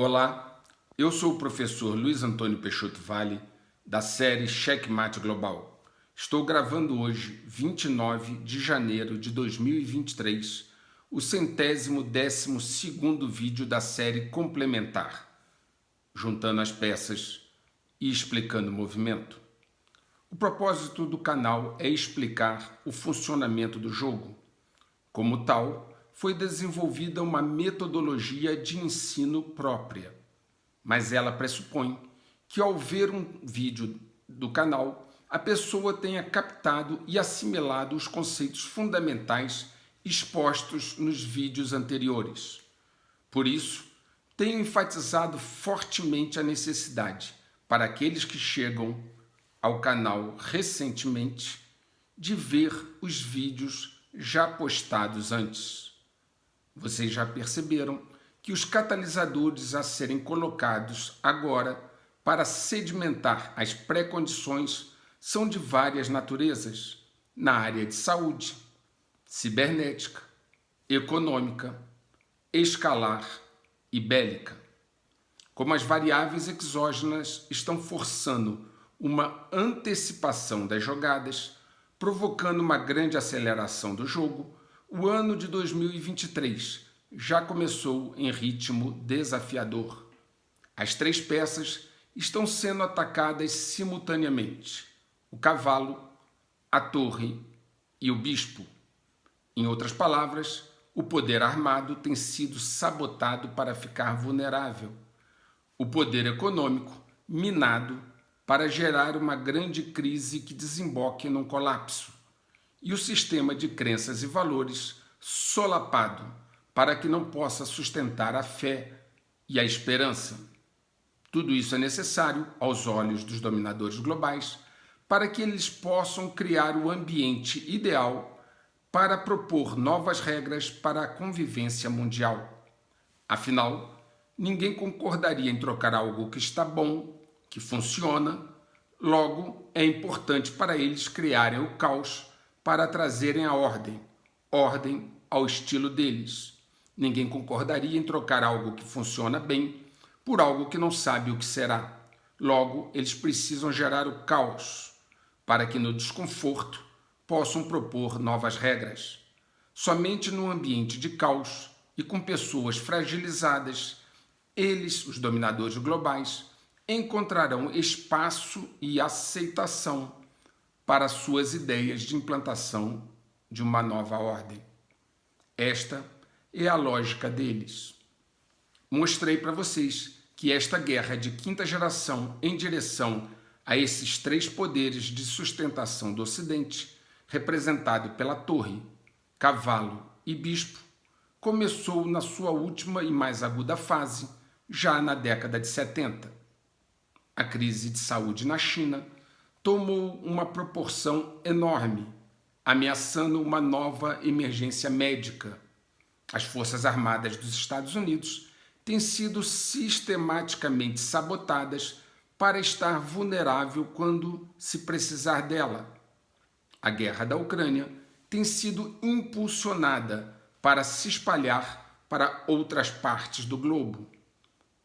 Olá, eu sou o professor Luiz Antônio Peixoto Vale, da série Checkmate Global. Estou gravando hoje, 29 de janeiro de 2023, o 112º vídeo da série complementar, juntando as peças e explicando o movimento. O propósito do canal é explicar o funcionamento do jogo. Como tal, foi desenvolvida uma metodologia de ensino própria, mas ela pressupõe que ao ver um vídeo do canal, a pessoa tenha captado e assimilado os conceitos fundamentais expostos nos vídeos anteriores. Por isso, tenho enfatizado fortemente a necessidade, para aqueles que chegam ao canal recentemente, de ver os vídeos já postados antes. Vocês já perceberam que os catalisadores a serem colocados agora para sedimentar as pré-condições são de várias naturezas, na área de saúde, cibernética, econômica, escalar e bélica. Como as variáveis exógenas estão forçando uma antecipação das jogadas, provocando uma grande aceleração do jogo, o ano de 2023 já começou em ritmo desafiador. As três peças estão sendo atacadas simultaneamente: o cavalo, a torre e o bispo. Em outras palavras, o poder armado tem sido sabotado para ficar vulnerável. O poder econômico minado para gerar uma grande crise que desemboque num colapso. E o sistema de crenças e valores solapado para que não possa sustentar a fé e a esperança. Tudo isso é necessário aos olhos dos dominadores globais para que eles possam criar o ambiente ideal para propor novas regras para a convivência mundial. Afinal, ninguém concordaria em trocar algo que está bom, que funciona, logo é importante para eles criarem o caos para trazerem a ordem ao estilo deles. Ninguém concordaria em trocar algo que funciona bem por algo que não sabe o que será. Logo, eles precisam gerar o caos para que no desconforto possam propor novas regras. Somente num ambiente de caos e com pessoas fragilizadas, eles, os dominadores globais, encontrarão espaço e aceitação para suas ideias de implantação de uma nova ordem. Esta é a lógica deles. Mostrei para vocês que esta guerra de quinta geração em direção a esses três poderes de sustentação do Ocidente, representado pela torre, cavalo e bispo, começou na sua última e mais aguda fase, já na década de 70. A crise de saúde na China tomou uma proporção enorme, ameaçando uma nova emergência médica. As Forças Armadas dos Estados Unidos têm sido sistematicamente sabotadas para estar vulnerável quando se precisar dela. A guerra da Ucrânia tem sido impulsionada para se espalhar para outras partes do globo.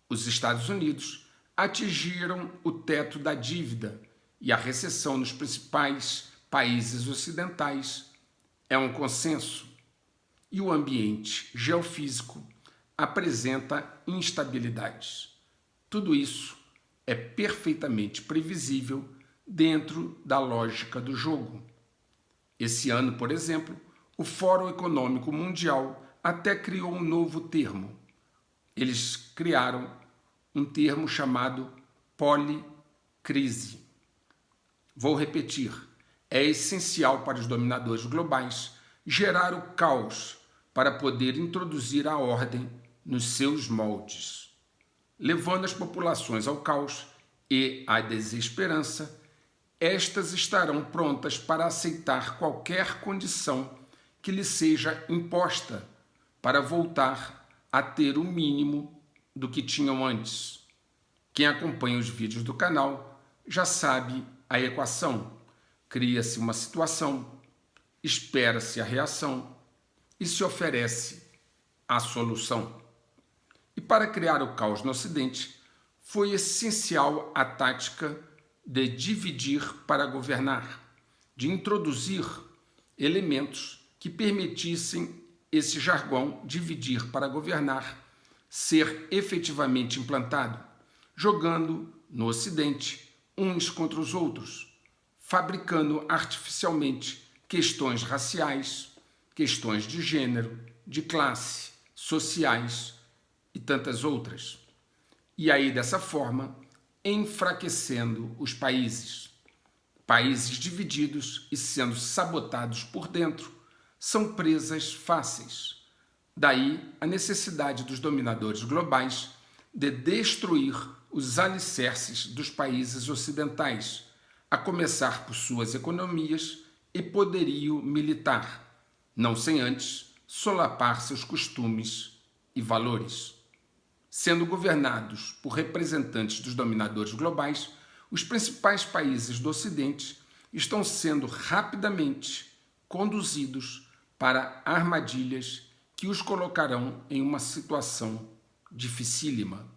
Os Estados Unidos atingiram o teto da dívida e a recessão nos principais países ocidentais é um consenso. E o ambiente geofísico apresenta instabilidades. Tudo isso é perfeitamente previsível dentro da lógica do jogo. Esse ano, por exemplo, o Fórum Econômico Mundial até criou um novo termo. Eles criaram um termo chamado policrise. Vou repetir, é essencial para os dominadores globais gerar o caos para poder introduzir a ordem nos seus moldes. Levando as populações ao caos e à desesperança, estas estarão prontas para aceitar qualquer condição que lhes seja imposta para voltar a ter o mínimo do que tinham antes. Quem acompanha os vídeos do canal já sabe a equação. Cria-se uma situação, espera-se a reação e se oferece a solução. E para criar o caos no Ocidente, foi essencial a tática de dividir para governar, de introduzir elementos que permitissem esse jargão dividir para governar ser efetivamente implantado, jogando no Ocidente uns contra os outros, fabricando artificialmente questões raciais, questões de gênero, de classe, sociais e tantas outras. E aí, dessa forma, enfraquecendo os países. Países divididos e sendo sabotados por dentro são presas fáceis. Daí a necessidade dos dominadores globais de destruir os alicerces dos países ocidentais, a começar por suas economias e poderio militar, não sem antes solapar seus costumes e valores. Sendo governados por representantes dos dominadores globais, os principais países do Ocidente estão sendo rapidamente conduzidos para armadilhas que os colocarão em uma situação dificílima.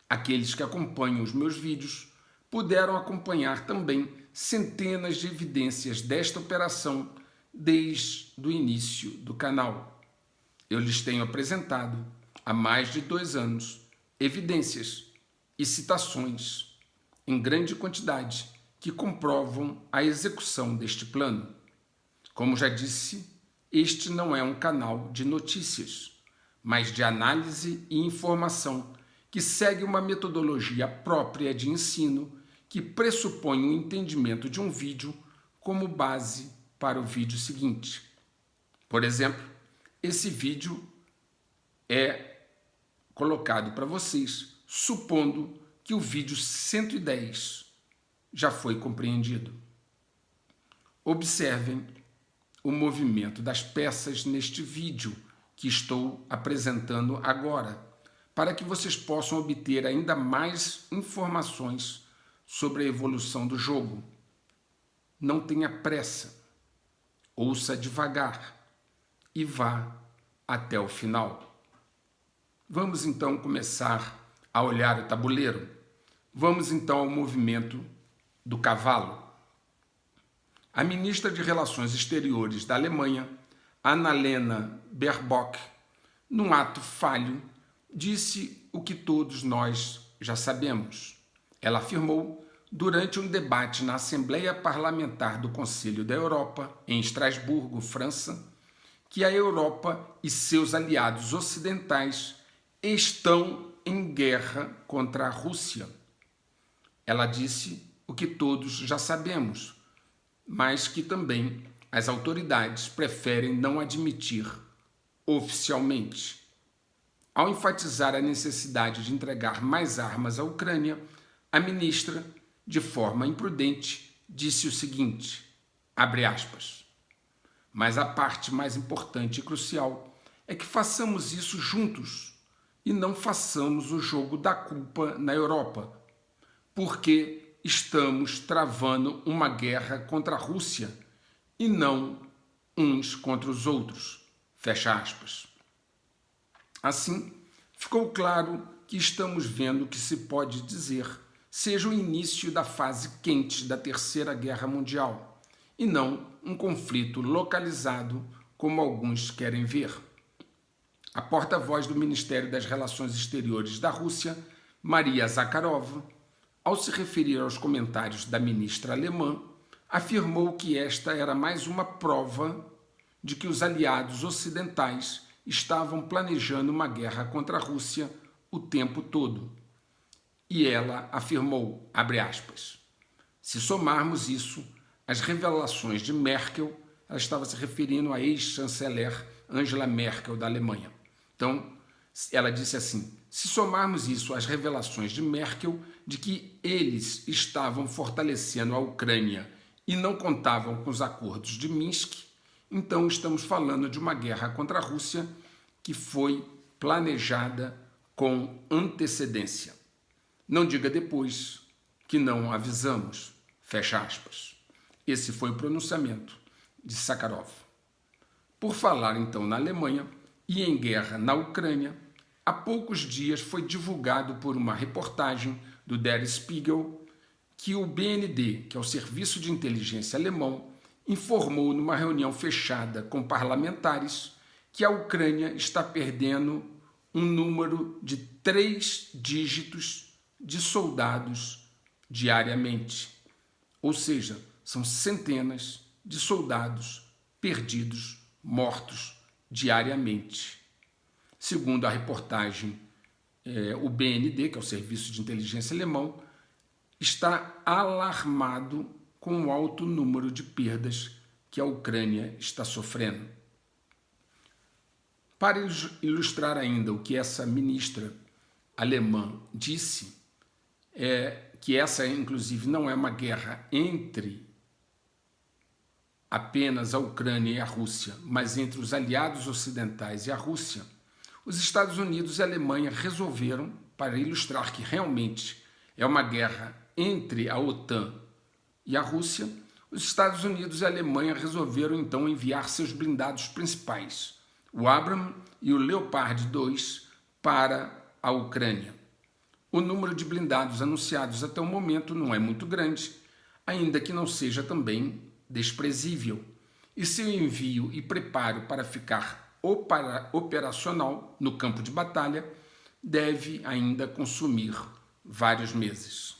Aqueles que acompanham os meus vídeos puderam acompanhar também centenas de evidências desta operação desde o início do canal. Eu lhes tenho apresentado há mais de 2 anos evidências e citações em grande quantidade que comprovam a execução deste plano. Como já disse, este não é um canal de notícias, mas de análise e informação que segue uma metodologia própria de ensino que pressupõe o entendimento de um vídeo como base para o vídeo seguinte. Por exemplo, esse vídeo é colocado para vocês, supondo que o vídeo 110 já foi compreendido. Observem o movimento das peças neste vídeo que estou apresentando agora, para que vocês possam obter ainda mais informações sobre a evolução do jogo. Não tenha pressa, ouça devagar e vá até o final. Vamos então começar a olhar o tabuleiro. Vamos então ao movimento do cavalo. A ministra de Relações Exteriores da Alemanha, Annalena Baerbock, num ato falho, disse o que todos nós já sabemos. Ela afirmou, durante um debate na Assembleia Parlamentar do Conselho da Europa, em Estrasburgo, França, que a Europa e seus aliados ocidentais estão em guerra contra a Rússia. Ela disse o que todos já sabemos, mas que também as autoridades preferem não admitir oficialmente. Ao enfatizar a necessidade de entregar mais armas à Ucrânia, a ministra, de forma imprudente, disse o seguinte, abre aspas, mas a parte mais importante e crucial é que façamos isso juntos e não façamos o jogo da culpa na Europa, porque estamos travando uma guerra contra a Rússia e não uns contra os outros. Fecha aspas. Assim, ficou claro que estamos vendo o que se pode dizer seja o início da fase quente da Terceira Guerra Mundial, e não um conflito localizado como alguns querem ver. A porta-voz do Ministério das Relações Exteriores da Rússia, Maria Zakharova, ao se referir aos comentários da ministra alemã, afirmou que esta era mais uma prova de que os aliados ocidentais estavam planejando uma guerra contra a Rússia o tempo todo. E ela afirmou, abre aspas, se somarmos isso às revelações de Merkel, ela estava se referindo à ex-chanceler Angela Merkel da Alemanha. Então, ela disse assim, se somarmos isso às revelações de Merkel de que eles estavam fortalecendo a Ucrânia e não contavam com os acordos de Minsk, então estamos falando de uma guerra contra a Rússia que foi planejada com antecedência. Não diga depois que não avisamos, fecha aspas. Esse foi o pronunciamento de Zakharov. Por falar então na Alemanha e em guerra na Ucrânia, há poucos dias foi divulgado por uma reportagem do Der Spiegel que o BND, que é o Serviço de Inteligência Alemão, informou numa reunião fechada com parlamentares que a Ucrânia está perdendo um número de 3 dígitos de soldados diariamente. Ou seja, são centenas de soldados perdidos, mortos diariamente. Segundo a reportagem, o BND, que é o Serviço de Inteligência Alemão, está alarmado com o alto número de perdas que a Ucrânia está sofrendo. Para ilustrar ainda o que essa ministra alemã disse, que essa, inclusive, não é uma guerra entre apenas a Ucrânia e a Rússia, mas entre os aliados ocidentais e a Rússia, os Estados Unidos e a Alemanha resolveram, para ilustrar que realmente é uma guerra entre a OTAN e a Rússia, os Estados Unidos e a Alemanha resolveram então enviar seus blindados principais, o Abrams e o Leopard 2, para a Ucrânia. O número de blindados anunciados até o momento não é muito grande, ainda que não seja também desprezível, e seu envio e preparo para ficar operacional no campo de batalha deve ainda consumir vários meses.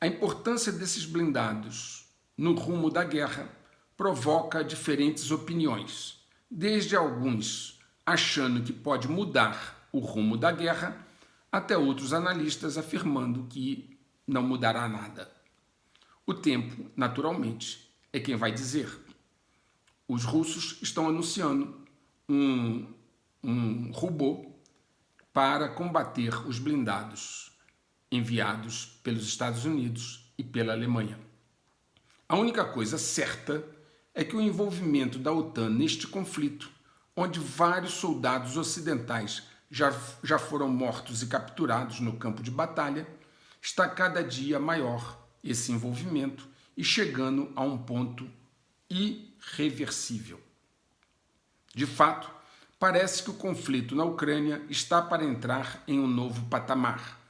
A importância desses blindados no rumo da guerra provoca diferentes opiniões, desde alguns achando que pode mudar o rumo da guerra, até outros analistas afirmando que não mudará nada. O tempo, naturalmente, é quem vai dizer. Os russos estão anunciando um robô para combater os blindados enviados pelos Estados Unidos e pela Alemanha. A única coisa certa é que o envolvimento da OTAN neste conflito, onde vários soldados ocidentais já foram mortos e capturados no campo de batalha, está cada dia maior esse envolvimento e chegando a um ponto irreversível. De fato, parece que o conflito na Ucrânia está para entrar em um novo patamar.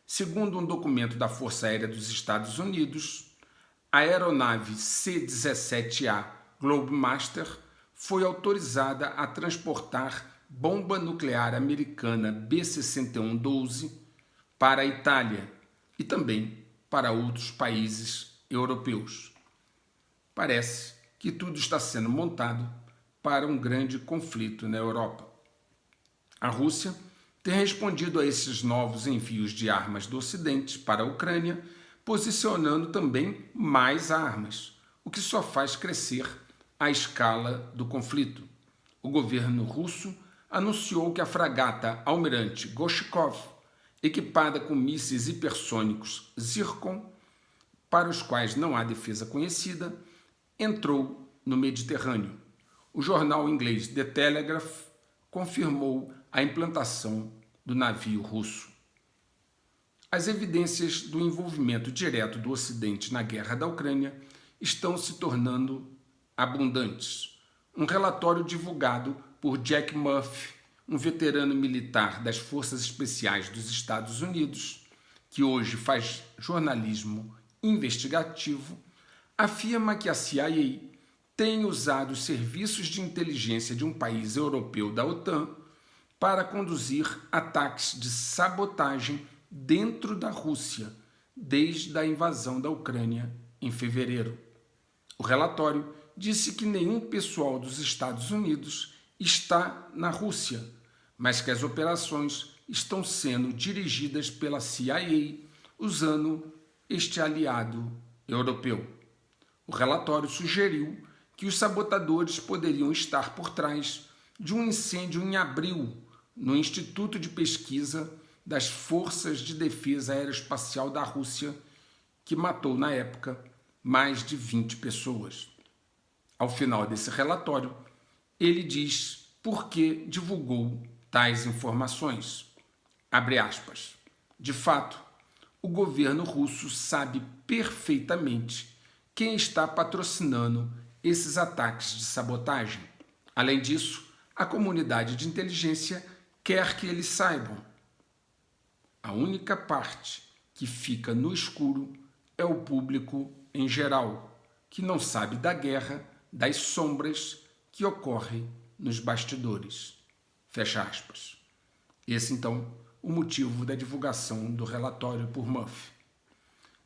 Segundo um documento da Força Aérea dos Estados Unidos, a aeronave C-17A Globemaster foi autorizada a transportar bomba nuclear americana B-61-12 para a Itália e também para outros países europeus. Parece que tudo está sendo montado para um grande conflito na Europa. A Rússia tem respondido a esses novos envios de armas do Ocidente para a Ucrânia, posicionando também mais armas, o que só faz crescer a escala do conflito. O governo russo anunciou que a fragata Almirante Gorshkov, equipada com mísseis hipersônicos Zircon, para os quais não há defesa conhecida, entrou no Mediterrâneo. O jornal inglês The Telegraph confirmou a implantação do navio russo. As evidências do envolvimento direto do Ocidente na guerra da Ucrânia estão se tornando abundantes. Um relatório divulgado por Jack Murphy, um veterano militar das Forças Especiais dos Estados Unidos, que hoje faz jornalismo investigativo, afirma que a CIA tem usado os serviços de inteligência de um país europeu da OTAN para conduzir ataques de sabotagem dentro da Rússia, desde a invasão da Ucrânia em fevereiro. O relatório disse que nenhum pessoal dos Estados Unidos está na Rússia, mas que as operações estão sendo dirigidas pela CIA usando este aliado europeu. O relatório sugeriu que os sabotadores poderiam estar por trás de um incêndio em abril no Instituto de Pesquisa das Forças de Defesa Aeroespacial da Rússia, que matou, na época, mais de 20 pessoas. Ao final desse relatório, ele diz por que divulgou tais informações. Abre aspas. De fato, o governo russo sabe perfeitamente quem está patrocinando esses ataques de sabotagem. Além disso, a comunidade de inteligência quer que eles saibam. A única parte que fica no escuro é o público em geral, que não sabe da guerra, das sombras que ocorrem nos bastidores. Fecha aspas. Esse, então, o motivo da divulgação do relatório por Murphy.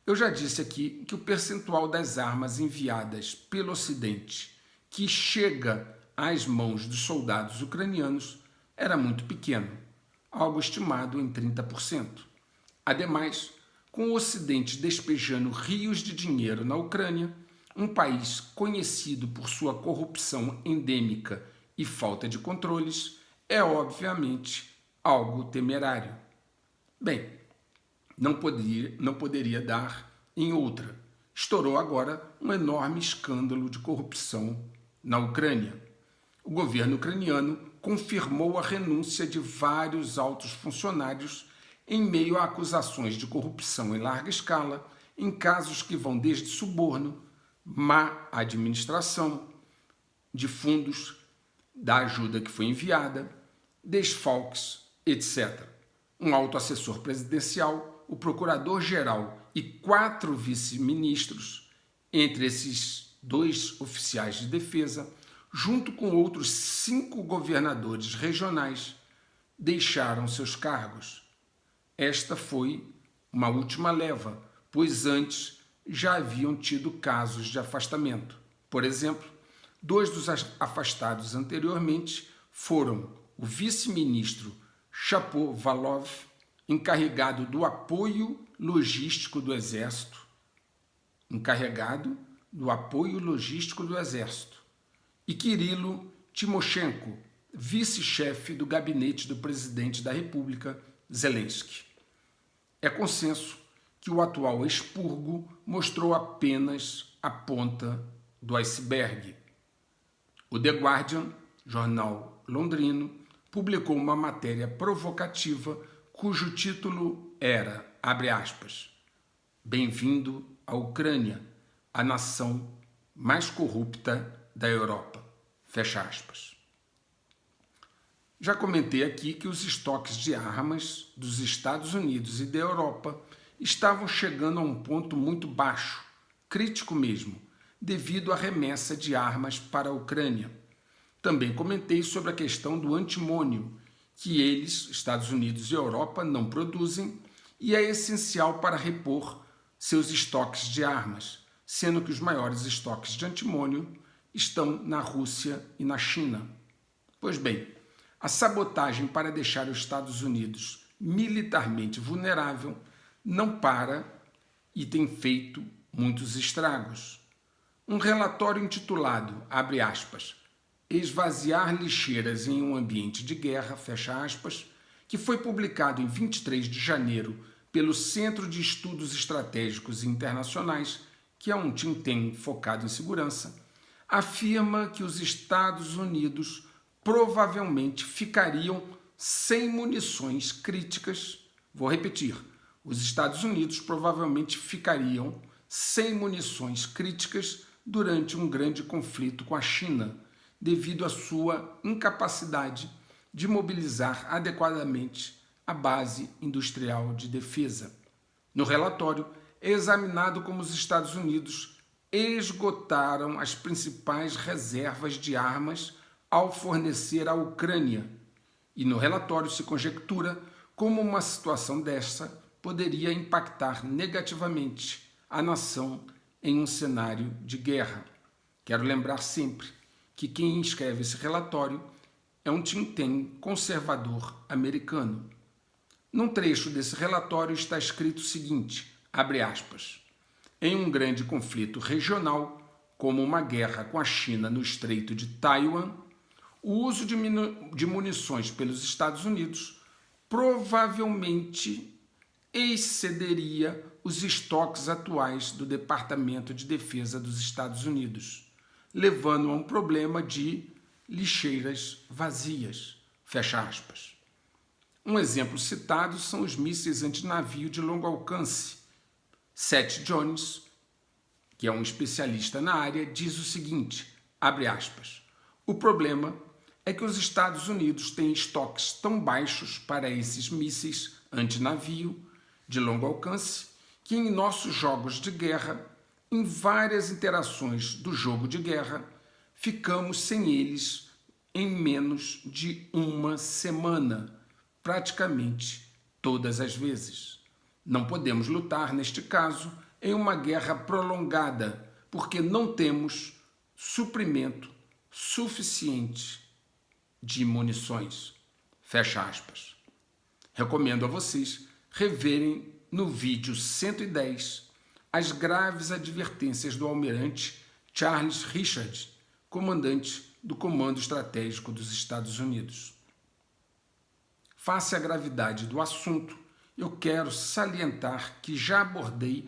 Eu já disse aqui que o percentual das armas enviadas pelo Ocidente que chega às mãos dos soldados ucranianos era muito pequeno, algo estimado em 30%. Ademais, com o Ocidente despejando rios de dinheiro na Ucrânia, um país conhecido por sua corrupção endêmica e falta de controles, é obviamente algo temerário. Bem, não poderia dar em outra. Estourou agora um enorme escândalo de corrupção na Ucrânia. O governo ucraniano confirmou a renúncia de vários altos funcionários em meio a acusações de corrupção em larga escala, em casos que vão desde suborno, má administração de fundos, da ajuda que foi enviada, desfalques, etc. Um alto assessor presidencial, o procurador-geral e 4 vice-ministros, entre esses 2 oficiais de defesa, junto com outros 5 governadores regionais, deixaram seus cargos. Esta foi uma última leva, pois antes já haviam tido casos de afastamento. Por exemplo, 2 dos afastados anteriormente foram o vice-ministro Shapovalov, encarregado do apoio logístico do Exército, e Kirilo Timoshenko, vice-chefe do gabinete do presidente da República, Zelensky. É consenso que o atual expurgo mostrou apenas a ponta do iceberg. O The Guardian, jornal londrino, publicou uma matéria provocativa cujo título era, abre aspas, "Bem-vindo à Ucrânia, a nação mais corrupta da Europa", fecha aspas. Já comentei aqui que os estoques de armas dos Estados Unidos e da Europa estavam chegando a um ponto muito baixo, crítico mesmo, devido à remessa de armas para a Ucrânia. Também comentei sobre a questão do antimônio, que eles, Estados Unidos e Europa, não produzem e é essencial para repor seus estoques de armas, sendo que os maiores estoques de antimônio estão na Rússia e na China. Pois bem, a sabotagem para deixar os Estados Unidos militarmente vulnerável não para e tem feito muitos estragos. Um relatório intitulado, abre aspas, "Esvaziar lixeiras em um ambiente de guerra", fecha aspas, que foi publicado em 23 de janeiro pelo Centro de Estudos Estratégicos Internacionais, que é um think tank focado em segurança, afirma que os Estados Unidos provavelmente ficariam sem munições críticas. Vou repetir, os Estados Unidos provavelmente ficariam sem munições críticas durante um grande conflito com a China, devido à sua incapacidade de mobilizar adequadamente a base industrial de defesa. No relatório, é examinado como os Estados Unidos esgotaram as principais reservas de armas ao fornecer à Ucrânia, e no relatório se conjectura como uma situação dessa poderia impactar negativamente a nação em um cenário de guerra. Quero lembrar sempre que quem escreve esse relatório é um think tank conservador americano. Num trecho desse relatório está escrito o seguinte, abre aspas, "Em um grande conflito regional, como uma guerra com a China no Estreito de Taiwan, o uso de munições pelos Estados Unidos provavelmente excederia os estoques atuais do Departamento de Defesa dos Estados Unidos, levando a um problema de lixeiras vazias", fecha aspas. Um exemplo citado são os mísseis antinavio de longo alcance. Seth Jones, que é um especialista na área, diz o seguinte, abre aspas, "O problema é que os Estados Unidos têm estoques tão baixos para esses mísseis antinavio de longo alcance que em nossos jogos de guerra, em várias interações do jogo de guerra, ficamos sem eles em menos de uma semana, praticamente todas as vezes. Não podemos lutar, neste caso, em uma guerra prolongada, porque não temos suprimento suficiente de munições. Fecha aspas. Recomendo a vocês reverem no vídeo 110 as graves advertências do almirante Charles Richard, comandante do Comando Estratégico dos Estados Unidos. Face à gravidade do assunto, eu quero salientar que já abordei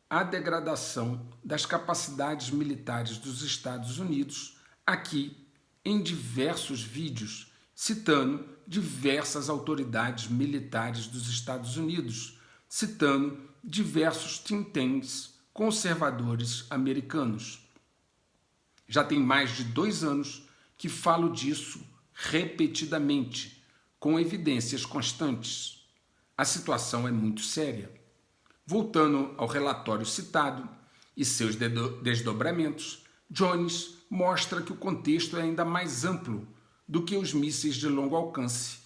a degradação das capacidades militares dos Estados Unidos aqui em diversos vídeos, citando diversas autoridades militares dos Estados Unidos, citando diversos think tanks conservadores americanos. Já tem mais de 2 anos que falo disso repetidamente, com evidências constantes. A situação é muito séria. Voltando ao relatório citado e seus desdobramentos, Jones mostra que o contexto é ainda mais amplo do que os mísseis de longo alcance,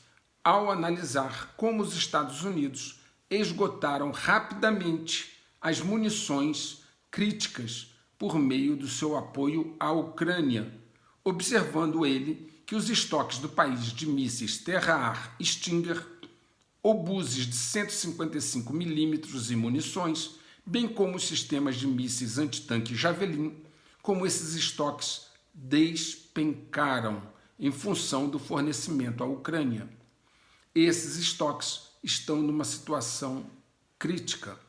ao analisar como os Estados Unidos esgotaram rapidamente as munições críticas por meio do seu apoio à Ucrânia, observando ele que os estoques do país de mísseis terra-ar Stinger, obuses de 155 milímetros e munições, bem como os sistemas de mísseis antitanque Javelin, como esses estoques despencaram em função do fornecimento à Ucrânia. Esses estoques estão numa situação crítica.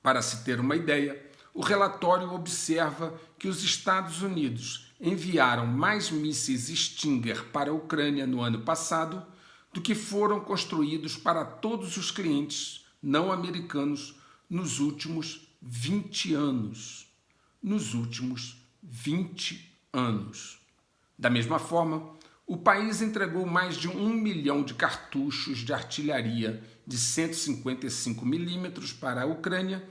Para se ter uma ideia, o relatório observa que os Estados Unidos enviaram mais mísseis Stinger para a Ucrânia no ano passado do que foram construídos para todos os clientes não americanos nos últimos 20 anos. Nos últimos 20 anos. Da mesma forma, o país entregou mais de 1 milhão de cartuchos de artilharia de 155 milímetros para a Ucrânia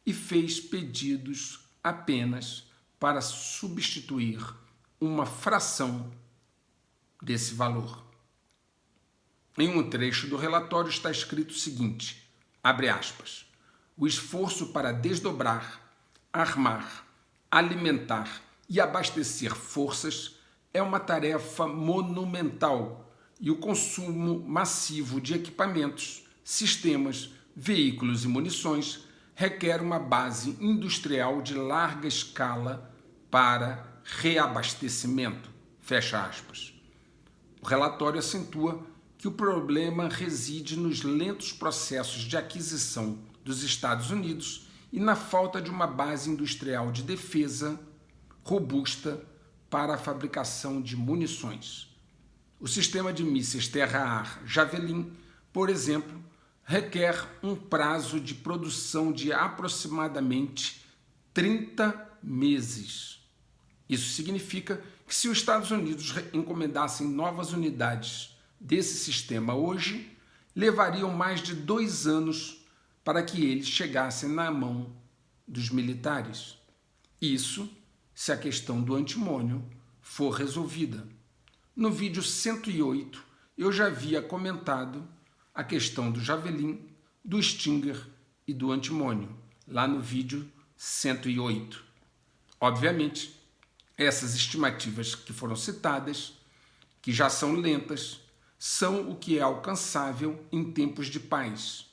e fez pedidos apenas para substituir uma fração desse valor. Em um trecho do relatório está escrito o seguinte, abre aspas, o esforço para desdobrar, armar, alimentar e abastecer forças é uma tarefa monumental e o consumo massivo de equipamentos, sistemas, veículos e munições requer uma base industrial de larga escala para reabastecimento. Fecha aspas. O relatório acentua que o problema reside nos lentos processos de aquisição dos Estados Unidos e na falta de uma base industrial de defesa robusta para a fabricação de munições. O sistema de mísseis terra-ar Javelin, por exemplo, requer um prazo de produção de aproximadamente 30 meses. Isso significa que se os Estados Unidos encomendassem novas unidades desse sistema hoje, levariam mais de 2 anos para que eles chegassem na mão dos militares. Isso se a questão do antimônio for resolvida. No vídeo 108, eu já havia comentado a questão do Javelin, do Stinger e do antimônio, lá no vídeo 108. Obviamente, essas estimativas que foram citadas, que já são lentas, são o que é alcançável em tempos de paz,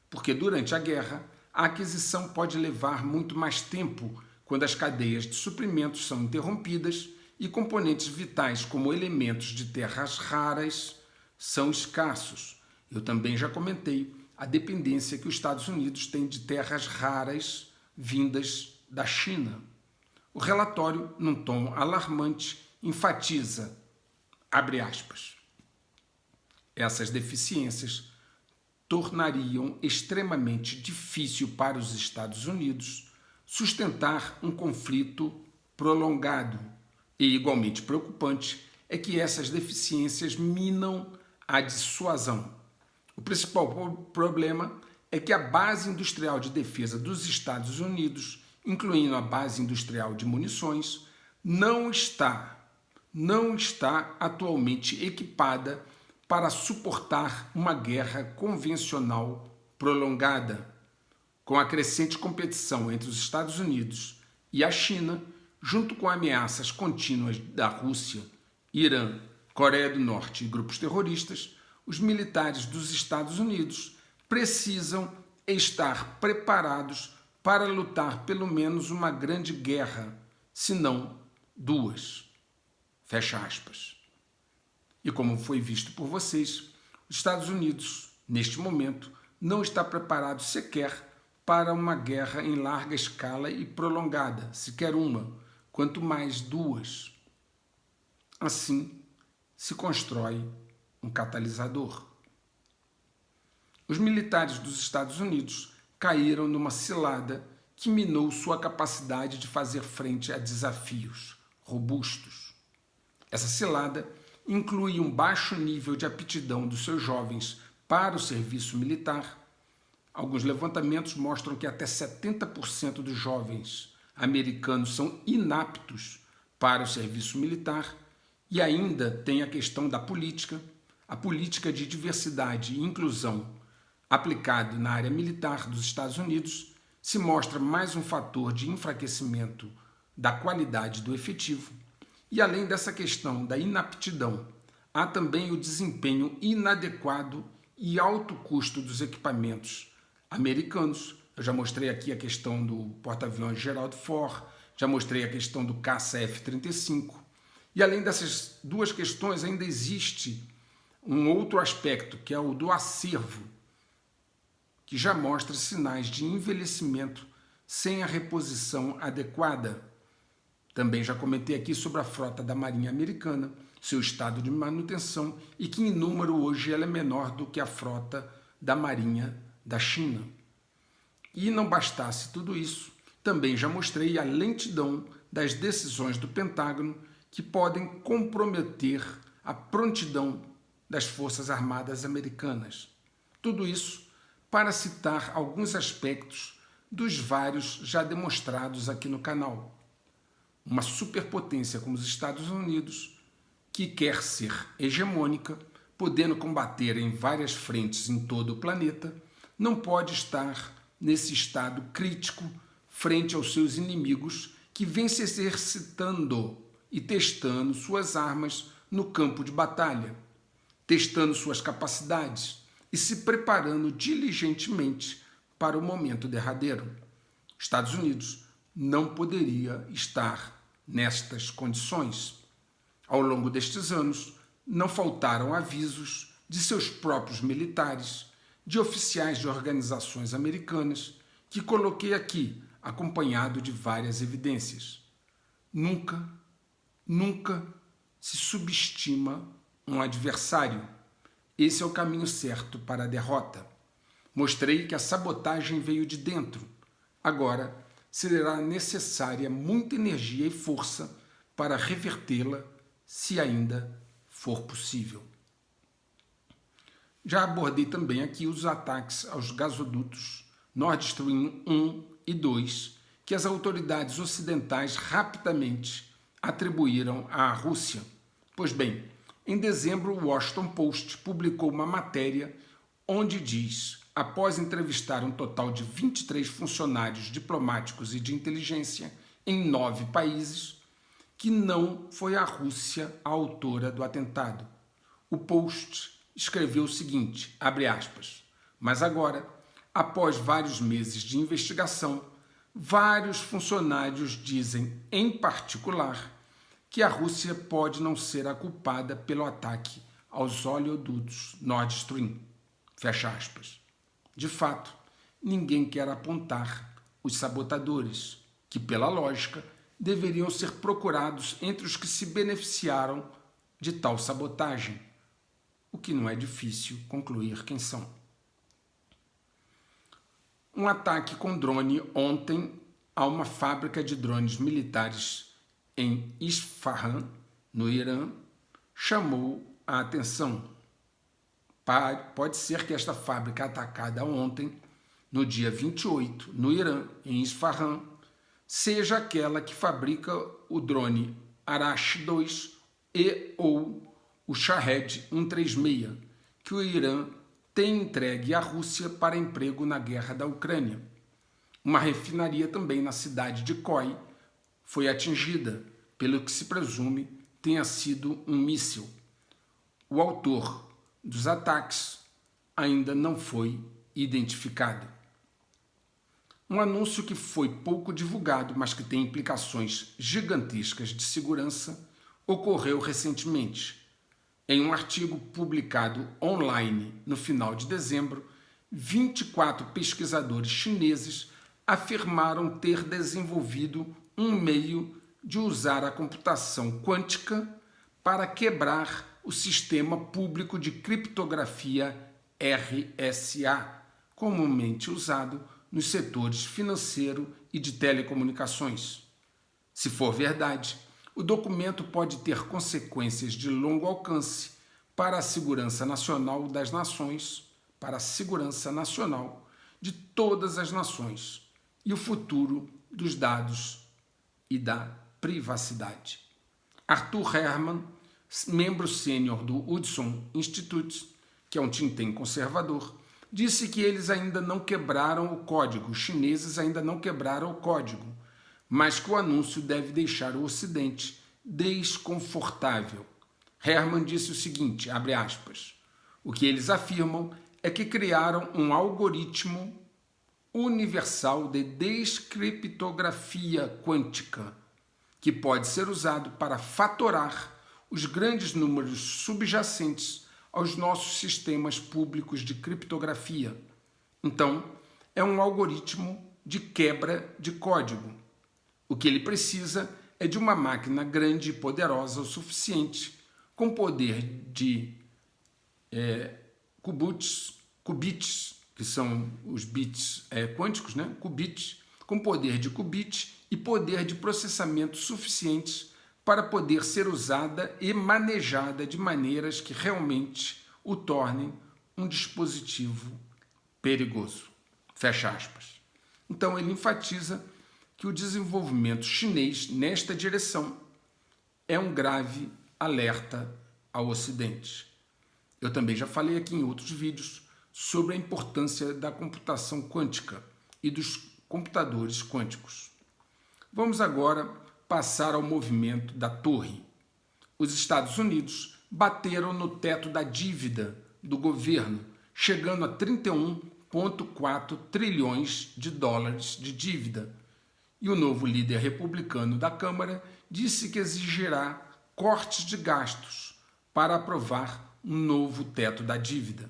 porque durante a guerra a aquisição pode levar muito mais tempo quando as cadeias de suprimentos são interrompidas e componentes vitais como elementos de terras raras são escassos. Eu também já comentei a dependência que os Estados Unidos têm de terras raras vindas da China. O relatório, num tom alarmante, enfatiza, abre aspas, essas deficiências tornariam extremamente difícil para os Estados Unidos sustentar um conflito prolongado e, igualmente preocupante, é que essas deficiências minam a dissuasão. O principal problema é que a base industrial de defesa dos Estados Unidos, incluindo a base industrial de munições, não está atualmente equipada para suportar uma guerra convencional prolongada. Com a crescente competição entre os Estados Unidos e a China, junto com ameaças contínuas da Rússia, Irã, Coreia do Norte e grupos terroristas, os militares dos Estados Unidos precisam estar preparados para lutar pelo menos uma grande guerra, se não duas. Fecha aspas. E como foi visto por vocês, os Estados Unidos, neste momento, não está preparado sequer para uma guerra em larga escala e prolongada, sequer uma, quanto mais duas. Assim se constrói um catalisador. Os militares dos Estados Unidos caíram numa cilada que minou sua capacidade de fazer frente a desafios robustos. Essa cilada inclui um baixo nível de aptidão dos seus jovens para o serviço militar. Alguns levantamentos mostram que até 70% dos jovens americanos são inaptos para o serviço militar. E ainda tem a questão da política, a política de diversidade e inclusão aplicada na área militar dos Estados Unidos se mostra mais um fator de enfraquecimento da qualidade do efetivo. E além dessa questão da inaptidão, há também o desempenho inadequado e alto custo dos equipamentos americanos. Eu já mostrei aqui a questão do porta-aviões Gerald Ford, já mostrei a questão do caça F-35. E além dessas duas questões, ainda existe um outro aspecto, que é o do acervo, que já mostra sinais de envelhecimento sem a reposição adequada. Também já comentei aqui sobre a frota da Marinha Americana, seu estado de manutenção, e que em número hoje ela é menor do que a frota da Marinha da China. E não bastasse tudo isso, também já mostrei a lentidão das decisões do Pentágono que podem comprometer a prontidão das Forças Armadas americanas. Tudo isso para citar alguns aspectos dos vários já demonstrados aqui no canal. Uma superpotência como os Estados Unidos, que quer ser hegemônica, podendo combater em várias frentes em todo o planeta, não pode estar nesse estado crítico frente aos seus inimigos que vêm se exercitando e testando suas armas no campo de batalha, testando suas capacidades e se preparando diligentemente para o momento derradeiro. Estados Unidos não poderia estar nestas condições. Ao longo destes anos, não faltaram avisos de seus próprios militares, de oficiais de organizações americanas, que coloquei aqui, acompanhado de várias evidências. Nunca se subestima um adversário. Esse é o caminho certo para a derrota. Mostrei que a sabotagem veio de dentro. Agora será necessária muita energia e força para revertê-la, se ainda for possível. Já abordei também aqui os ataques aos gasodutos Nord Stream 1 e 2, que as autoridades ocidentais rapidamente atribuíram à Rússia. Pois bem, em dezembro, o Washington Post publicou uma matéria onde diz, após entrevistar um total de 23 funcionários diplomáticos e de inteligência em 9 países, que não foi a Rússia a autora do atentado. O Post escreveu o seguinte, abre aspas, mas agora, após vários meses de investigação, vários funcionários dizem, em particular, que a Rússia pode não ser a culpada pelo ataque aos oleodutos Nord Stream. Fecha aspas. De fato, ninguém quer apontar os sabotadores, que, pela lógica, deveriam ser procurados entre os que se beneficiaram de tal sabotagem, o que não é difícil concluir quem são. Um ataque com drone ontem a uma fábrica de drones militares em Isfahan, no Irã, chamou a atenção. Pode ser que esta fábrica atacada ontem, no dia 28, no Irã, em Isfahan, seja aquela que fabrica o drone Arash-2 e ou o Shahed 136, que o Irã tem entregue à Rússia para emprego na guerra da Ucrânia. Uma refinaria também na cidade de Khoi foi atingida, pelo que se presume tenha sido um míssil. O autor dos ataques ainda não foi identificado. Um anúncio que foi pouco divulgado, mas que tem implicações gigantescas de segurança, ocorreu recentemente. Em um artigo publicado online no final de dezembro, 24 pesquisadores chineses afirmaram ter desenvolvido um meio de usar a computação quântica para quebrar o Sistema Público de Criptografia RSA, comumente usado nos setores financeiro e de telecomunicações. Se for verdade, o documento pode ter consequências de longo alcance para a segurança nacional das nações, para a segurança nacional de todas as nações e o futuro dos dados e da privacidade. Arthur Herman, membro sênior do Hudson Institute, que é um think tank conservador, disse que eles ainda não quebraram o código, os chineses ainda não quebraram o código, mas que o anúncio deve deixar o Ocidente desconfortável. Herman disse o seguinte, abre aspas, o que eles afirmam é que criaram um algoritmo universal de descriptografia quântica, que pode ser usado para fatorar os grandes números subjacentes aos nossos sistemas públicos de criptografia. Então, é um algoritmo de quebra de código. O que ele precisa é de uma máquina grande e poderosa o suficiente, com poder de qubits, que são os bits quânticos, né? Qubits, com poder de qubit e poder de processamento suficientes para poder ser usada e manejada de maneiras que realmente o tornem um dispositivo perigoso. Fecha aspas. Então ele enfatiza que o desenvolvimento chinês nesta direção é um grave alerta ao Ocidente. Eu também já falei aqui em outros vídeos sobre a importância da computação quântica e dos computadores quânticos. Vamos agora passar ao movimento da torre. Os Estados Unidos bateram no teto da dívida do governo, chegando a 31,4 trilhões de dólares de dívida. E o novo líder republicano da Câmara disse que exigirá cortes de gastos para aprovar um novo teto da dívida.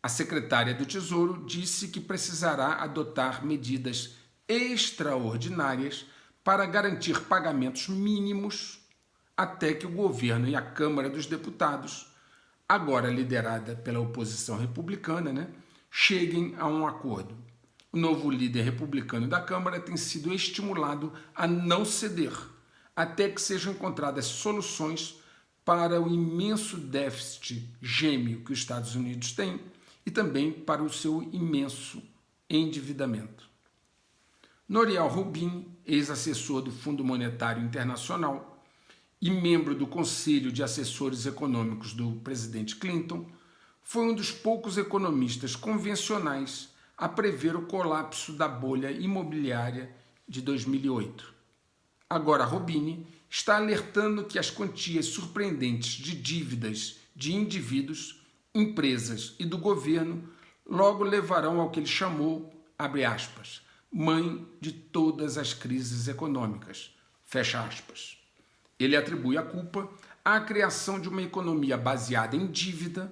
A secretária do Tesouro disse que precisará adotar medidas extraordinárias para garantir pagamentos mínimos até que o governo e a Câmara dos Deputados, agora liderada pela oposição republicana, cheguem a um acordo. O novo líder republicano da Câmara tem sido estimulado a não ceder, até que sejam encontradas soluções para o imenso déficit gêmeo que os Estados Unidos têm e também para o seu imenso endividamento. Nouriel Roubini, ex-assessor do Fundo Monetário Internacional e membro do Conselho de Assessores Econômicos do presidente Clinton, foi um dos poucos economistas convencionais a prever o colapso da bolha imobiliária de 2008. Agora, Roubini está alertando que as quantias surpreendentes de dívidas de indivíduos, empresas e do governo logo levarão ao que ele chamou, abre aspas, mãe de todas as crises econômicas, fecha aspas. Ele atribui a culpa à criação de uma economia baseada em dívida,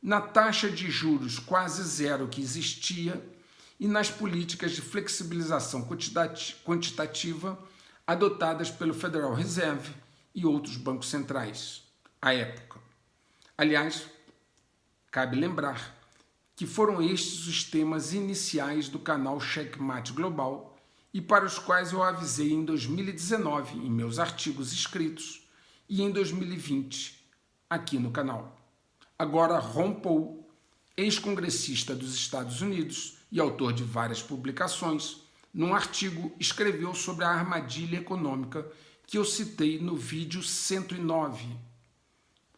na taxa de juros quase zero que existia e nas políticas de flexibilização quantitativa adotadas pelo Federal Reserve e outros bancos centrais à época. Aliás, cabe lembrar que foram estes os temas iniciais do canal Checkmate Global e para os quais eu avisei em 2019 em meus artigos escritos e em 2020 aqui no canal. Agora, Ron Paul, ex-congressista dos Estados Unidos e autor de várias publicações, num artigo escreveu sobre a armadilha econômica que eu citei no vídeo 109.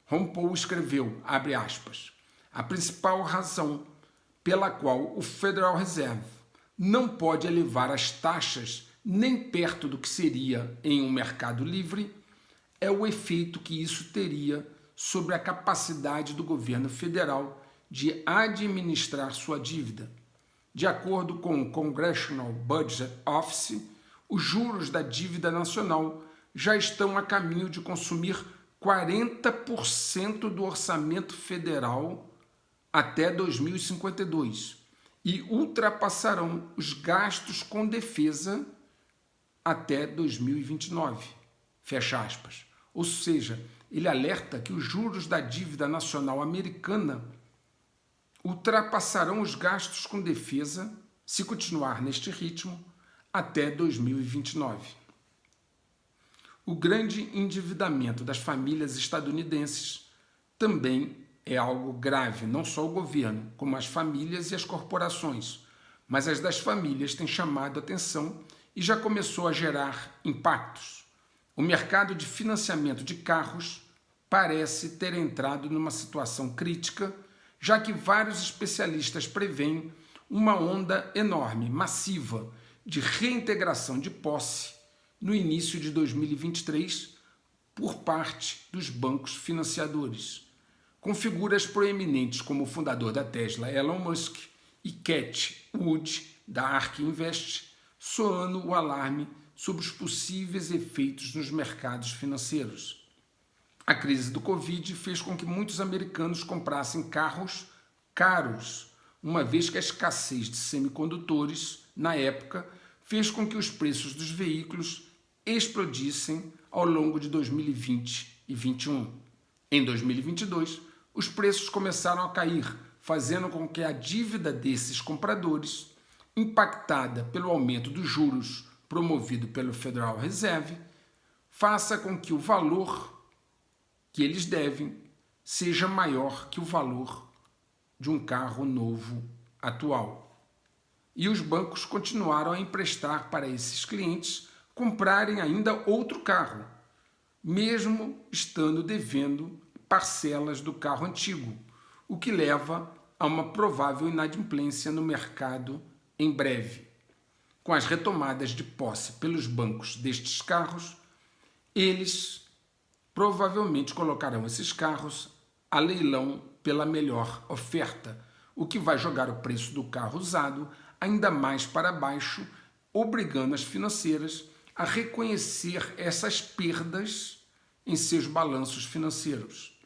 Ron Paul escreveu, abre aspas, a principal razão pela qual o Federal Reserve não pode elevar as taxas nem perto do que seria em um mercado livre é o efeito que isso teria sobre a capacidade do governo federal de administrar sua dívida. De acordo com o Congressional Budget Office, os juros da dívida nacional já estão a caminho de consumir 40% do orçamento federal até 2052 e ultrapassarão os gastos com defesa até 2029. Fecha aspas. Ou seja, ele alerta que os juros da dívida nacional americana ultrapassarão os gastos com defesa, se continuar neste ritmo, até 2029. O grande endividamento das famílias estadunidenses também é algo grave, não só o governo, como as famílias e as corporações, mas as das famílias têm chamado a atenção e já começou a gerar impactos. O mercado de financiamento de carros parece ter entrado numa situação crítica, já que vários especialistas preveem uma onda enorme, massiva, de reintegração de posse no início de 2023 por parte dos bancos financiadores, com figuras proeminentes como o fundador da Tesla, Elon Musk, e Cathie Wood, da ARK Invest, soando o alarme sobre os possíveis efeitos nos mercados financeiros. A crise do Covid fez com que muitos americanos comprassem carros caros, uma vez que a escassez de semicondutores, na época, fez com que os preços dos veículos explodissem ao longo de 2020 e 2021. Em 2022, os preços começaram a cair, fazendo com que a dívida desses compradores, impactada pelo aumento dos juros promovido pelo Federal Reserve, faça com que o valor que eles devem seja maior que o valor de um carro novo atual. E os bancos continuaram a emprestar para esses clientes comprarem ainda outro carro, mesmo estando devendo parcelas do carro antigo, o que leva a uma provável inadimplência no mercado em breve. Com as retomadas de posse pelos bancos destes carros, eles provavelmente colocarão esses carros a leilão pela melhor oferta, o que vai jogar o preço do carro usado ainda mais para baixo, obrigando as financeiras a reconhecer essas perdas em seus balanços financeiros.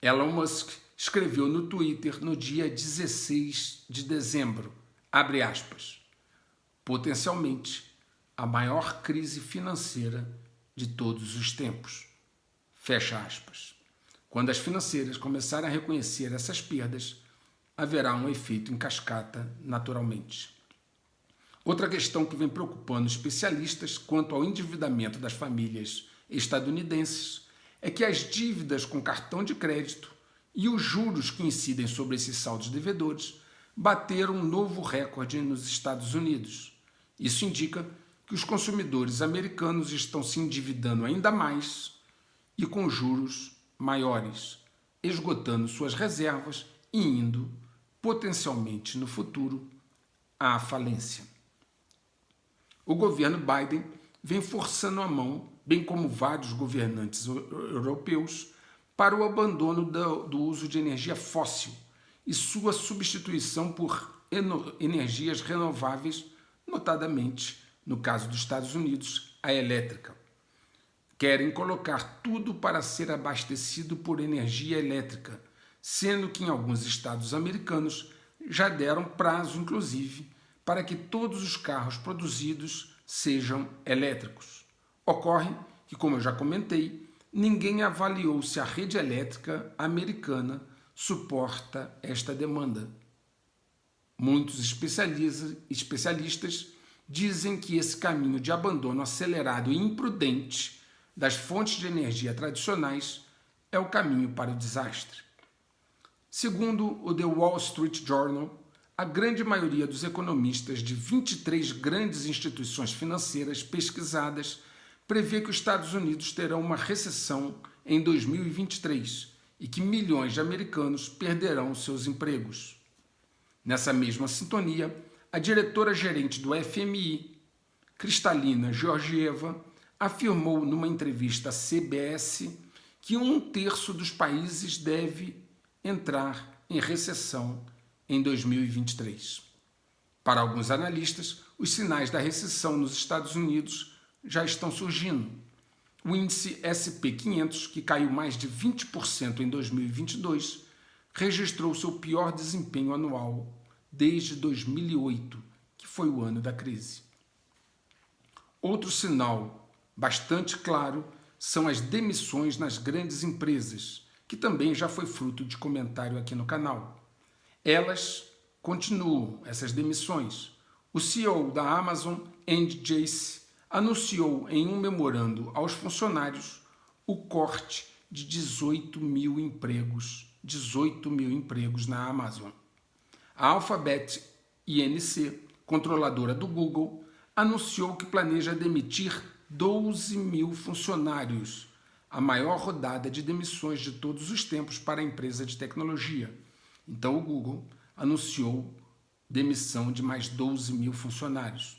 Elon Musk escreveu no Twitter no dia 16 de dezembro, abre aspas, potencialmente a maior crise financeira de todos os tempos, fecha aspas. Quando as financeiras começarem a reconhecer essas perdas, haverá um efeito em cascata naturalmente. Outra questão que vem preocupando especialistas quanto ao endividamento das famílias estadunidenses é que as dívidas com cartão de crédito e os juros que incidem sobre esses saldos devedores bateram um novo recorde nos Estados Unidos. Isso indica que os consumidores americanos estão se endividando ainda mais e com juros maiores, esgotando suas reservas e indo, potencialmente no futuro, à falência. O governo Biden vem forçando a mão, bem como vários governantes europeus, para o abandono do uso de energia fóssil e sua substituição por energias renováveis, notadamente, no caso dos Estados Unidos, a elétrica. Querem colocar tudo para ser abastecido por energia elétrica, sendo que em alguns estados americanos já deram prazo, inclusive, para que todos os carros produzidos sejam elétricos. Ocorre que, como eu já comentei, ninguém avaliou se a rede elétrica americana suporta esta demanda. Muitos especialistas dizem que esse caminho de abandono acelerado e imprudente das fontes de energia tradicionais é o caminho para o desastre. Segundo o The Wall Street Journal, a grande maioria dos economistas de 23 grandes instituições financeiras pesquisadas prevê que os Estados Unidos terão uma recessão em 2023 e que milhões de americanos perderão seus empregos. Nessa mesma sintonia, a diretora-gerente do FMI, Kristalina Georgieva, afirmou numa entrevista à CBS que 1/3 dos países deve entrar em recessão em 2023. Para alguns analistas, os sinais da recessão nos Estados Unidos já estão surgindo. O índice SP 500, que caiu mais de 20% em 2022, registrou seu pior desempenho anual desde 2008, que foi o ano da crise. Outro sinal bastante claro são as demissões nas grandes empresas, que também já foi fruto de comentário aqui no canal. Elas continuam, essas demissões. O CEO da Amazon, Andy Jassy, anunciou em um memorando aos funcionários o corte de 18 mil empregos na Amazon. A Alphabet Inc., controladora do Google, anunciou que planeja demitir 12 mil funcionários, a maior rodada de demissões de todos os tempos para a empresa de tecnologia. Então o Google anunciou demissão de mais 12 mil funcionários.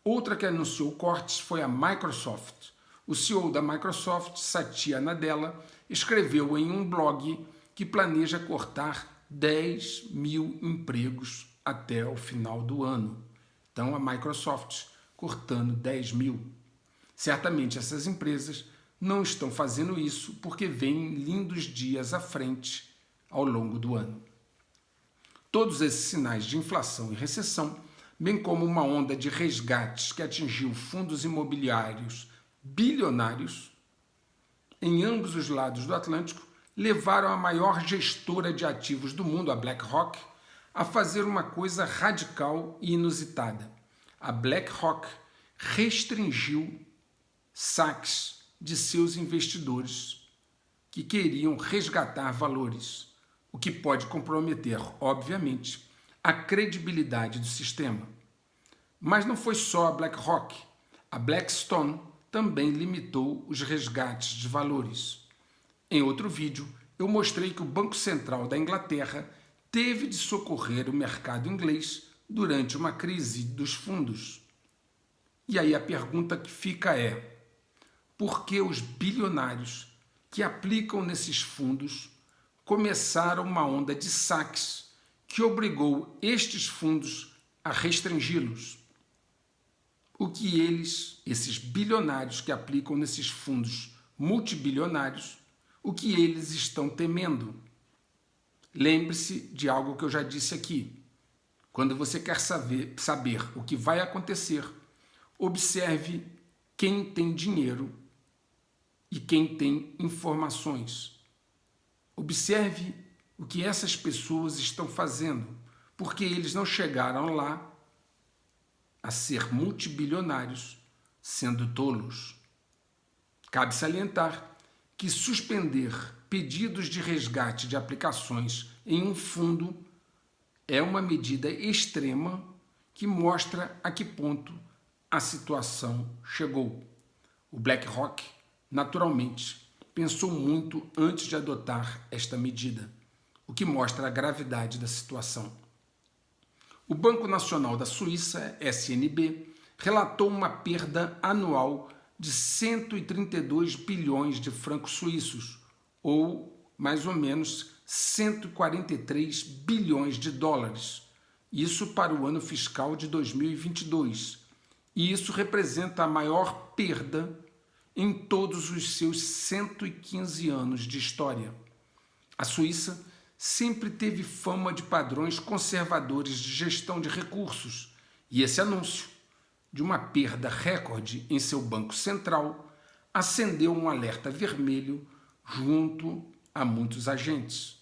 Outra que anunciou cortes foi a Microsoft. O CEO da Microsoft, Satya Nadella, escreveu em um blog que planeja cortar 10 mil empregos até o final do ano. Então a Microsoft cortando 10 mil. Certamente essas empresas não estão fazendo isso porque vêm lindos dias à frente ao longo do ano. Todos esses sinais de inflação e recessão, bem como uma onda de resgates que atingiu fundos imobiliários bilionários em ambos os lados do Atlântico, levaram a maior gestora de ativos do mundo, a BlackRock, a fazer uma coisa radical e inusitada. A BlackRock restringiu saques de seus investidores que queriam resgatar valores, o que pode comprometer, obviamente, a credibilidade do sistema. Mas não foi só a BlackRock. A Blackstone também limitou os resgates de valores. Em outro vídeo, eu mostrei que o Banco Central da Inglaterra teve de socorrer o mercado inglês durante uma crise dos fundos. E aí a pergunta que fica é: por que os bilionários que aplicam nesses fundos começaram uma onda de saques que obrigou estes fundos a restringi-los? O que eles, esses bilionários que aplicam nesses fundos multibilionários, o que eles estão temendo? Lembre-se de algo que eu já disse aqui. Quando você quer saber o que vai acontecer, observe quem tem dinheiro e quem tem informações. Observe o que essas pessoas estão fazendo, porque eles não chegaram lá a ser multibilionários sendo tolos. Cabe salientar que suspender pedidos de resgate de aplicações em um fundo é uma medida extrema que mostra a que ponto a situação chegou. O BlackRock, naturalmente, pensou muito antes de adotar esta medida, o que mostra a gravidade da situação. O Banco Nacional da Suíça, SNB, relatou uma perda anual de 132 bilhões de francos suíços, ou mais ou menos 143 bilhões de dólares. Isso para o ano fiscal de 2022. E isso representa a maior perda em todos os seus 115 anos de história. A Suíça sempre teve fama de padrões conservadores de gestão de recursos, e esse anúncio de uma perda recorde em seu banco central acendeu um alerta vermelho junto a muitos agentes.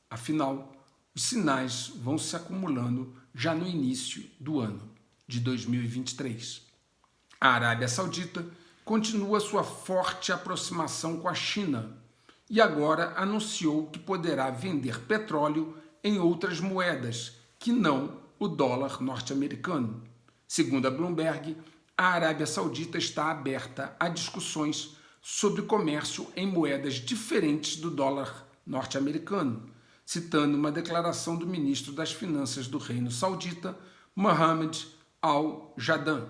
Afinal, os sinais vão se acumulando já no início do ano de 2023. A Arábia Saudita continua sua forte aproximação com a China e agora anunciou que poderá vender petróleo em outras moedas, que não o dólar norte-americano. Segundo a Bloomberg, a Arábia Saudita está aberta a discussões sobre comércio em moedas diferentes do dólar norte-americano, citando uma declaração do ministro das Finanças do Reino Saudita, Mohammed Al-Jaddan.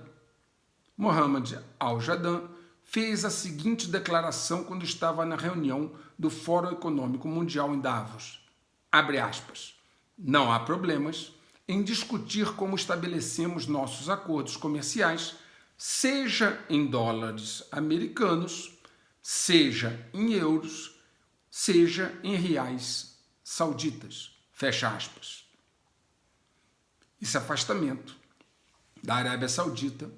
Mohammed Al-Jaddan fez a seguinte declaração quando estava na reunião do Fórum Econômico Mundial em Davos. Abre aspas. Não há problemas em discutir como estabelecemos nossos acordos comerciais, seja em dólares americanos, seja em euros, seja em reais sauditas. Fecha aspas. Esse afastamento da Arábia Saudita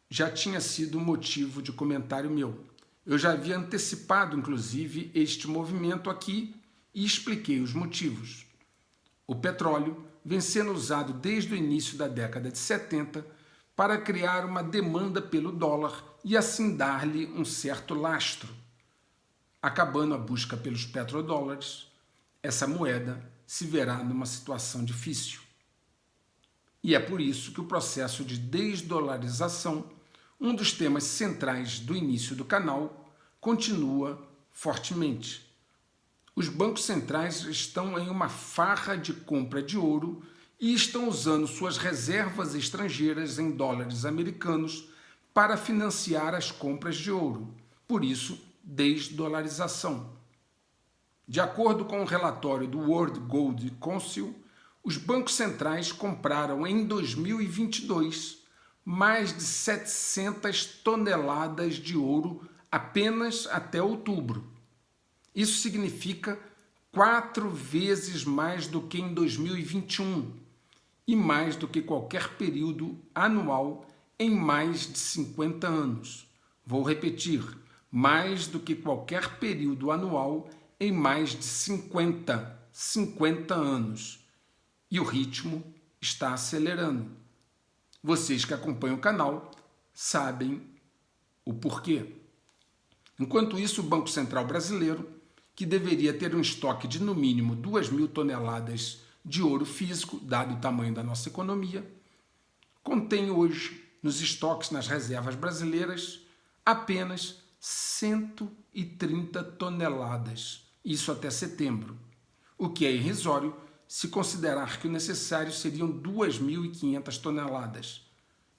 já tinha sido motivo de comentário meu. Eu já havia antecipado, inclusive, este movimento aqui e expliquei os motivos. O petróleo vem sendo usado desde o início da década de 70 para criar uma demanda pelo dólar e assim dar-lhe um certo lastro. Acabando a busca pelos petrodólares, essa moeda se verá numa situação difícil. E é por isso que o processo de desdolarização, um dos temas centrais do início do canal, continua fortemente. Os bancos centrais estão em uma farra de compra de ouro e estão usando suas reservas estrangeiras em dólares americanos para financiar as compras de ouro. Por isso, desdolarização. De acordo com o relatório do World Gold Council, os bancos centrais compraram em 2022 mais de 700 toneladas de ouro apenas até outubro. Isso significa 4 vezes mais do que em 2021 e mais do que qualquer período anual em mais de 50 anos. Vou repetir, mais do que qualquer período anual em mais de 50 anos. E o ritmo está acelerando. Vocês que acompanham o canal sabem o porquê. Enquanto isso, o Banco Central Brasileiro, que deveria ter um estoque de no mínimo 2.000 toneladas de ouro físico, dado o tamanho da nossa economia, contém hoje, nos estoques nas reservas brasileiras, apenas 130 toneladas, isso até setembro, o que é irrisório se considerar que o necessário seriam 2.500 toneladas,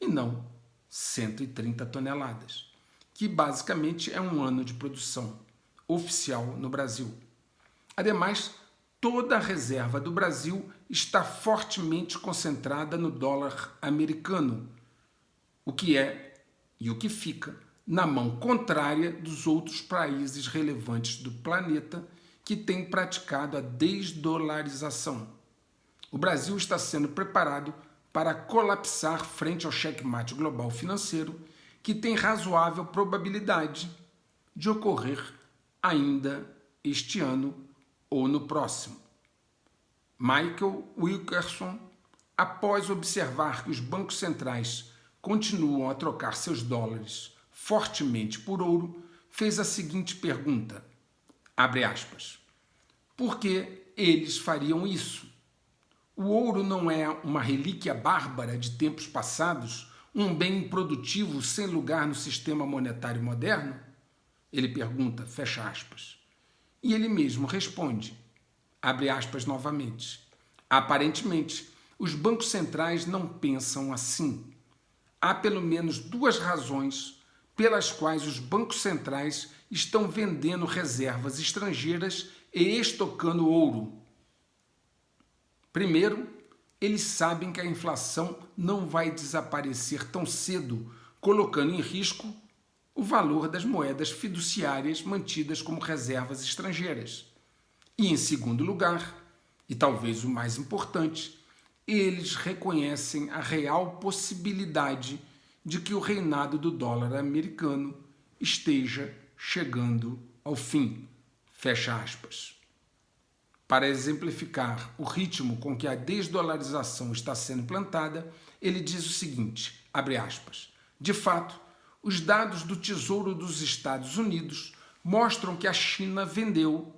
e não 130 toneladas, que basicamente é um ano de produção oficial no Brasil. Ademais, toda a reserva do Brasil está fortemente concentrada no dólar americano, o que é e o que fica na mão contrária dos outros países relevantes do planeta que têm praticado a desdolarização. O Brasil está sendo preparado para colapsar frente ao checkmate global financeiro, que tem razoável probabilidade de ocorrer ainda este ano ou no próximo. Michael Wilkerson, após observar que os bancos centrais continuam a trocar seus dólares fortemente por ouro, fez a seguinte pergunta, abre aspas, por que eles fariam isso? O ouro não é uma relíquia bárbara de tempos passados, um bem improdutivo sem lugar no sistema monetário moderno? Ele pergunta, fecha aspas. E ele mesmo responde, abre aspas novamente. Aparentemente, os bancos centrais não pensam assim. Há pelo menos 2 razões pelas quais os bancos centrais estão vendendo reservas estrangeiras e estocando ouro. Primeiro, eles sabem que a inflação não vai desaparecer tão cedo, colocando em risco o valor das moedas fiduciárias mantidas como reservas estrangeiras. E, em segundo lugar, e talvez o mais importante, eles reconhecem a real possibilidade de que o reinado do dólar americano esteja chegando ao fim. Fecha aspas. Para exemplificar o ritmo com que a desdolarização está sendo implantada, ele diz o seguinte, abre aspas, de fato, os dados do Tesouro dos Estados Unidos mostram que a China vendeu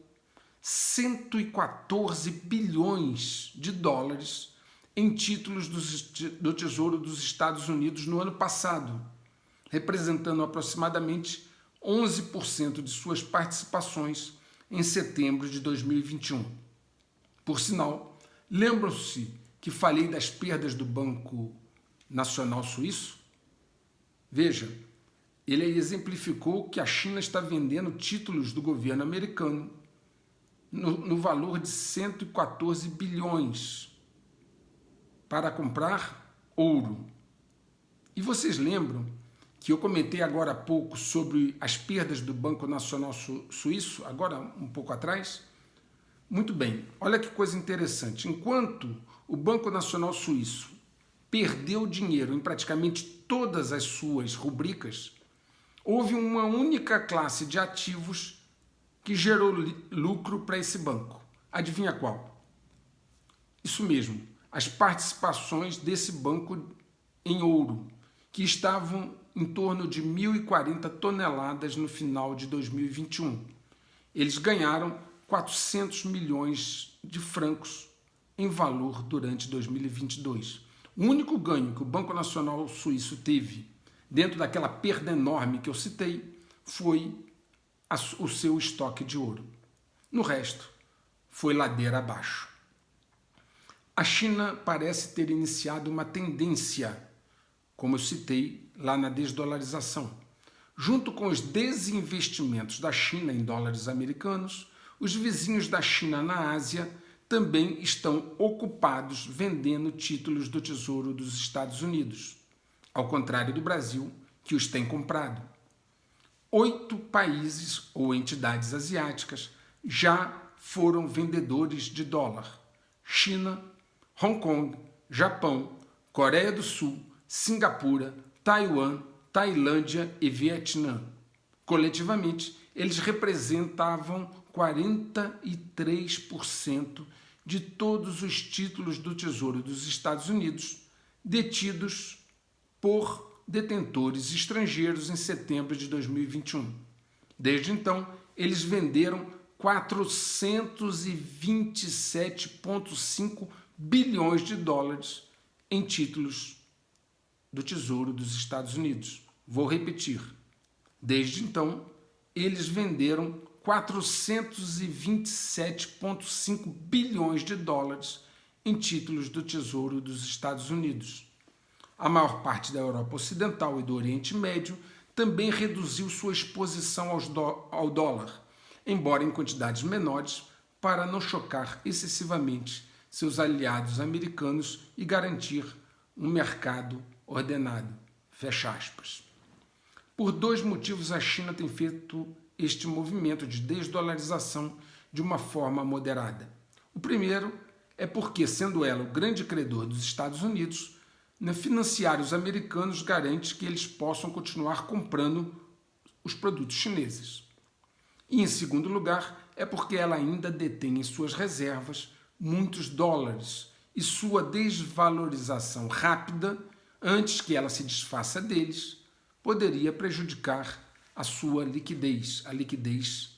114 bilhões de dólares em títulos do Tesouro dos Estados Unidos no ano passado, representando aproximadamente 11% de suas participações em setembro de 2021. Por sinal, lembram-se que falei das perdas do Banco Nacional Suíço? Veja, ele exemplificou que a China está vendendo títulos do governo americano no valor de 114 bilhões para comprar ouro. E vocês lembram que eu comentei agora há pouco sobre as perdas do Banco Nacional Suíço, agora um pouco atrás? Muito bem, olha que coisa interessante. Enquanto o Banco Nacional Suíço perdeu dinheiro em praticamente todas as suas rubricas, houve uma única classe de ativos que gerou lucro para esse banco. Adivinha qual? Isso mesmo, as participações desse banco em ouro, que estavam em torno de 1.040 toneladas no final de 2021. Eles ganharam 400 milhões de francos em valor durante 2022. O único ganho que o Banco Nacional Suíço teve dentro daquela perda enorme que eu citei foi o seu estoque de ouro. No resto, foi ladeira abaixo. A China parece ter iniciado uma tendência, como eu citei lá na desdolarização. Junto com os desinvestimentos da China em dólares americanos, os vizinhos da China na Ásia também estão ocupados vendendo títulos do Tesouro dos Estados Unidos, ao contrário do Brasil, que os tem comprado. 8 países ou entidades asiáticas já foram vendedores de dólar: China, Hong Kong, Japão, Coreia do Sul, Singapura, Taiwan, Tailândia e Vietnã. Coletivamente, eles representavam 43% de todos os títulos do Tesouro dos Estados Unidos detidos por detentores estrangeiros em setembro de 2021. Desde então, eles venderam 427,5 bilhões de dólares em títulos do Tesouro dos Estados Unidos. Vou repetir. Desde então, eles venderam 427,5 bilhões de dólares em títulos do Tesouro dos Estados Unidos. A maior parte da Europa Ocidental e do Oriente Médio também reduziu sua exposição ao dólar, embora em quantidades menores, para não chocar excessivamente seus aliados americanos e garantir um mercado ordenado. Fecha aspas. Por 2 motivos, a China tem feito este movimento de desdolarização de uma forma moderada. O primeiro é porque, sendo ela o grande credor dos Estados Unidos, financiários americanos garante que eles possam continuar comprando os produtos chineses. E, em segundo lugar, é porque ela ainda detém em suas reservas muitos dólares e sua desvalorização rápida, antes que ela se desfaça deles, poderia prejudicar a sua liquidez, a liquidez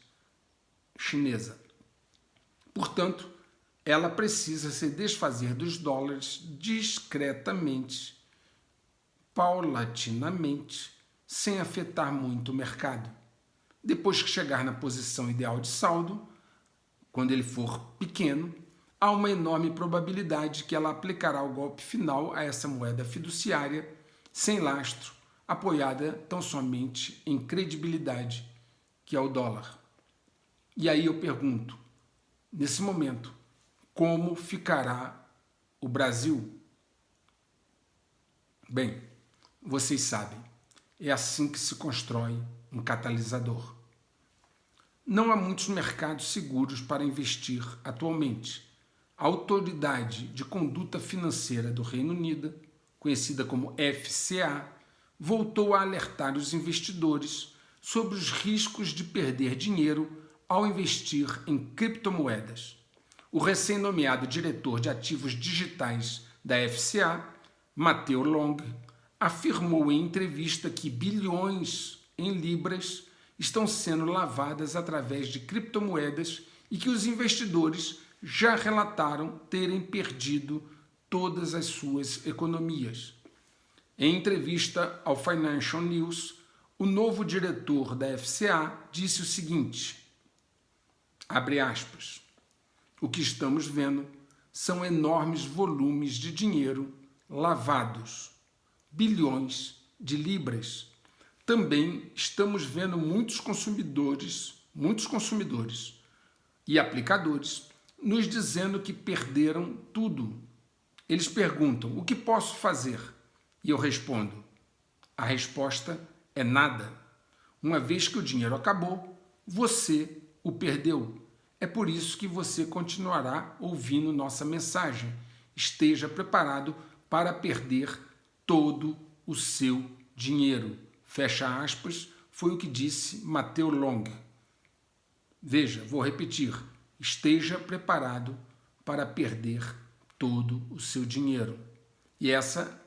chinesa. Portanto, ela precisa se desfazer dos dólares discretamente, paulatinamente, sem afetar muito o mercado. Depois que chegar na posição ideal de saldo, quando ele for pequeno, há uma enorme probabilidade que ela aplicará o golpe final a essa moeda fiduciária, sem lastro, apoiada tão somente em credibilidade, que é o dólar. E aí eu pergunto, nesse momento, como ficará o Brasil? Bem, vocês sabem, é assim que se constrói um catalisador. Não há muitos mercados seguros para investir atualmente. A Autoridade de Conduta Financeira do Reino Unido, conhecida como FCA, voltou a alertar os investidores sobre os riscos de perder dinheiro ao investir em criptomoedas. O recém-nomeado diretor de ativos digitais da FCA, Matteo Long, afirmou em entrevista que bilhões em libras estão sendo lavadas através de criptomoedas e que os investidores já relataram terem perdido todas as suas economias. Em entrevista ao Financial News, o novo diretor da FCA disse o seguinte, abre aspas, o que estamos vendo são enormes volumes de dinheiro lavados, bilhões de libras. Também estamos vendo muitos consumidores e aplicadores nos dizendo que perderam tudo. Eles perguntam, o que posso fazer? E eu respondo, a resposta é nada. Uma vez que o dinheiro acabou, você o perdeu. É por isso que você continuará ouvindo nossa mensagem. Esteja preparado para perder todo o seu dinheiro. Fecha aspas, foi o que disse Matteo Long. Veja, vou repetir. Esteja preparado para perder todo o seu dinheiro. E essa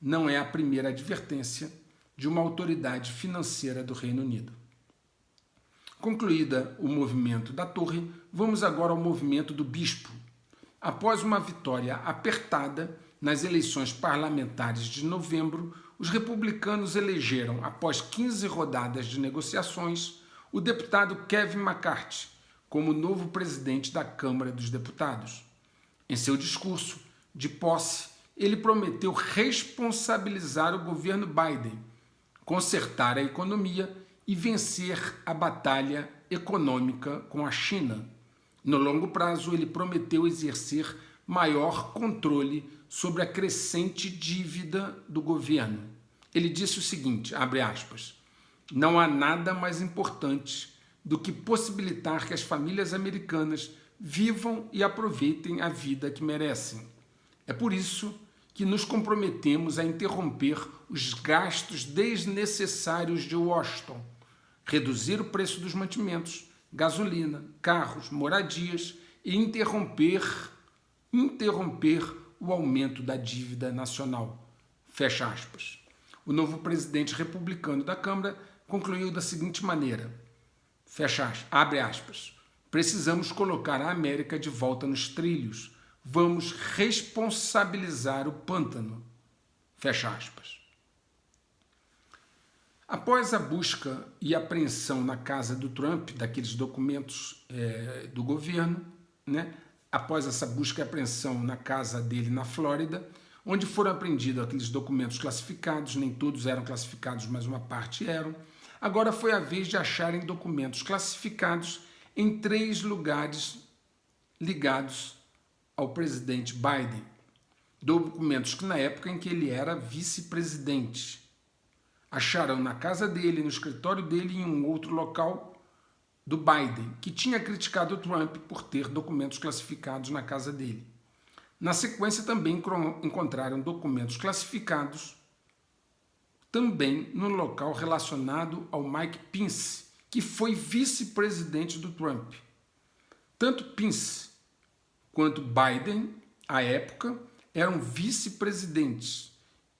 não é a primeira advertência de uma autoridade financeira do Reino Unido. Concluída o movimento da torre, vamos agora ao movimento do bispo. Após uma vitória apertada nas eleições parlamentares de novembro, os republicanos elegeram, após 15 rodadas de negociações, o deputado Kevin McCarthy como novo presidente da Câmara dos Deputados. Em seu discurso de posse, ele prometeu responsabilizar o governo Biden, consertar a economia e vencer a batalha econômica com a China. No longo prazo, ele prometeu exercer maior controle sobre a crescente dívida do governo. Ele disse o seguinte, abre aspas, não há nada mais importante do que possibilitar que as famílias americanas vivam e aproveitem a vida que merecem. É por isso que nos comprometemos a interromper os gastos desnecessários de Washington, reduzir o preço dos mantimentos, gasolina, carros, moradias e interromper o aumento da dívida nacional. Fecha aspas. O novo presidente republicano da Câmara concluiu da seguinte maneira, fecha aspas, abre aspas, precisamos colocar a América de volta nos trilhos, vamos responsabilizar o pântano, fecha aspas. Após a busca e apreensão na casa do Trump, daqueles documentos do governo, após essa busca e apreensão na casa dele na Flórida, onde foram apreendidos aqueles documentos classificados, nem todos eram classificados, mas uma parte eram, agora foi a vez de acharem documentos classificados em 3 lugares ligados ao presidente Biden, documentos que na época em que ele era vice-presidente. Acharam na casa dele, no escritório dele e em um outro local do Biden, que tinha criticado o Trump por ter documentos classificados na casa dele. Na sequência também encontraram documentos classificados também no local relacionado ao Mike Pence, que foi vice-presidente do Trump. Tanto Pence quanto Biden, à época, eram vice-presidentes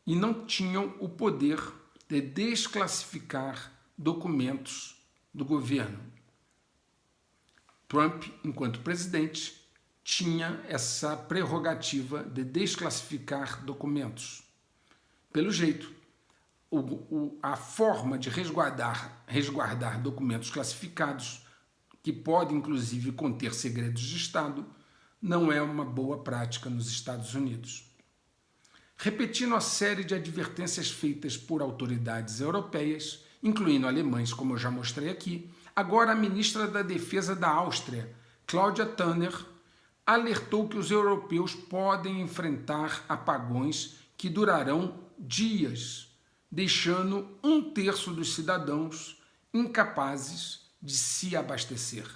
e não tinham o poder de desclassificar documentos do governo. Trump, enquanto presidente, tinha essa prerrogativa de desclassificar documentos. Pelo jeito, a forma de resguardar documentos classificados, que podem inclusive conter segredos de Estado, não é uma boa prática nos Estados Unidos. Repetindo a série de advertências feitas por autoridades europeias, incluindo alemães, como eu já mostrei aqui, agora a ministra da Defesa da Áustria, Claudia Tanner, alertou que os europeus podem enfrentar apagões que durarão dias, deixando 1/3 dos cidadãos incapazes de se abastecer.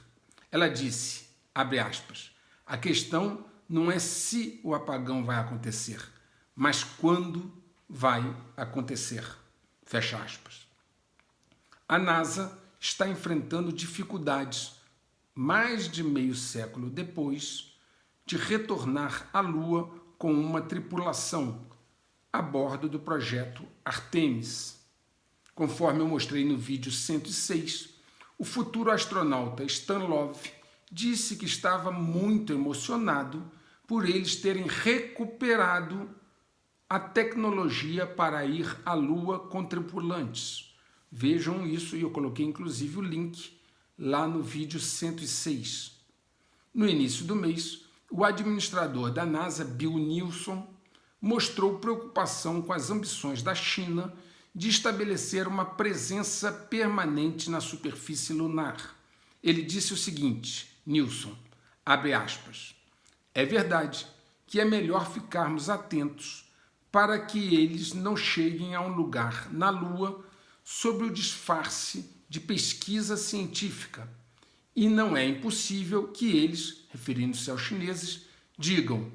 Ela disse, abre aspas, a questão não é se o apagão vai acontecer, mas quando vai acontecer. Fecha aspas. A NASA está enfrentando dificuldades, mais de meio século depois, de retornar à Lua com uma tripulação a bordo do projeto Artemis. Conforme eu mostrei no vídeo 106, o futuro astronauta Stan Love disse que estava muito emocionado por eles terem recuperado a tecnologia para ir à Lua com tripulantes. Vejam isso, e eu coloquei inclusive o link lá no vídeo 106. No início do mês, o administrador da NASA, Bill Nelson, mostrou preocupação com as ambições da China de estabelecer uma presença permanente na superfície lunar. Ele disse o seguinte, Nelson, abre aspas, é verdade que é melhor ficarmos atentos para que eles não cheguem a um lugar na Lua sob o disfarce de pesquisa científica. E não é impossível que eles, referindo-se aos chineses, digam: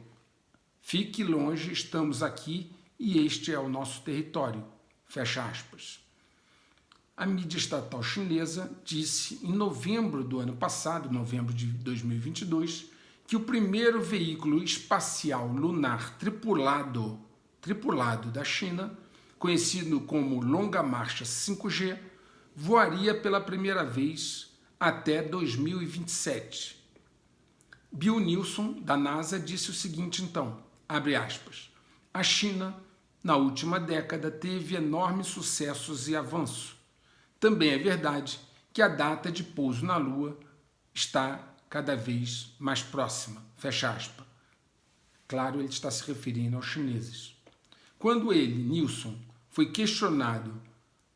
fique longe, estamos aqui e este é o nosso território. Fecha aspas. A mídia estatal chinesa disse em novembro do ano passado, novembro de 2022, que o primeiro veículo espacial lunar tripulado da China, conhecido como Longa Marcha 5G, voaria pela primeira vez até 2027. Bill Nelson, da NASA, disse o seguinte então, abre aspas, a China, na última década, teve enormes sucessos e avanço. Também é verdade que a data de pouso na Lua está cada vez mais próxima, fecha aspas. Claro, ele está se referindo aos chineses. Quando ele, Nelson, foi questionado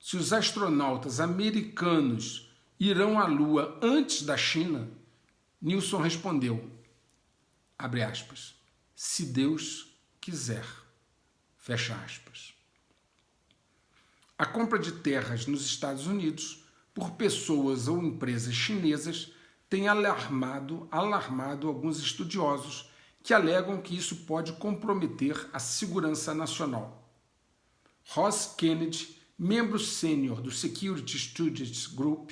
se os astronautas americanos irão à Lua antes da China, Nelson respondeu, abre aspas, se Deus quiser, fecha aspas. A compra de terras nos Estados Unidos por pessoas ou empresas chinesas tem alarmado alguns estudiosos que alegam que isso pode comprometer a segurança nacional. Ross Kennedy, membro sênior do Security Studies Group,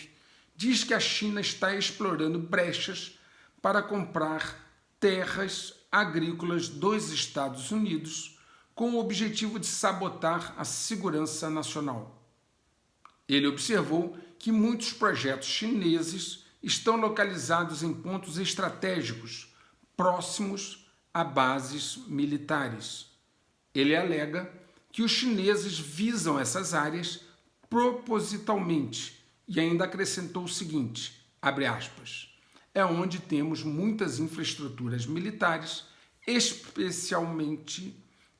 diz que a China está explorando brechas para comprar terras agrícolas dos Estados Unidos com o objetivo de sabotar a segurança nacional. Ele observou que muitos projetos chineses estão localizados em pontos estratégicos próximos a bases militares. Ele alega que os chineses visam essas áreas propositalmente e ainda acrescentou o seguinte, abre aspas, é onde temos muitas infraestruturas militares, especialmente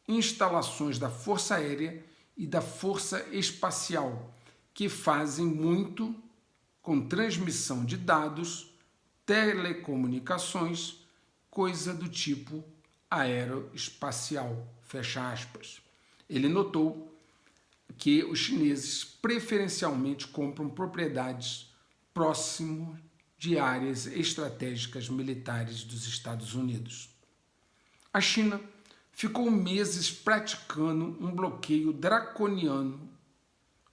instalações da Força Aérea e da Força Espacial, que fazem muito com transmissão de dados, telecomunicações, coisa do tipo aeroespacial, fecha aspas. Ele notou que os chineses preferencialmente compram propriedades próximo de áreas estratégicas militares dos Estados Unidos. A China ficou meses praticando um bloqueio draconiano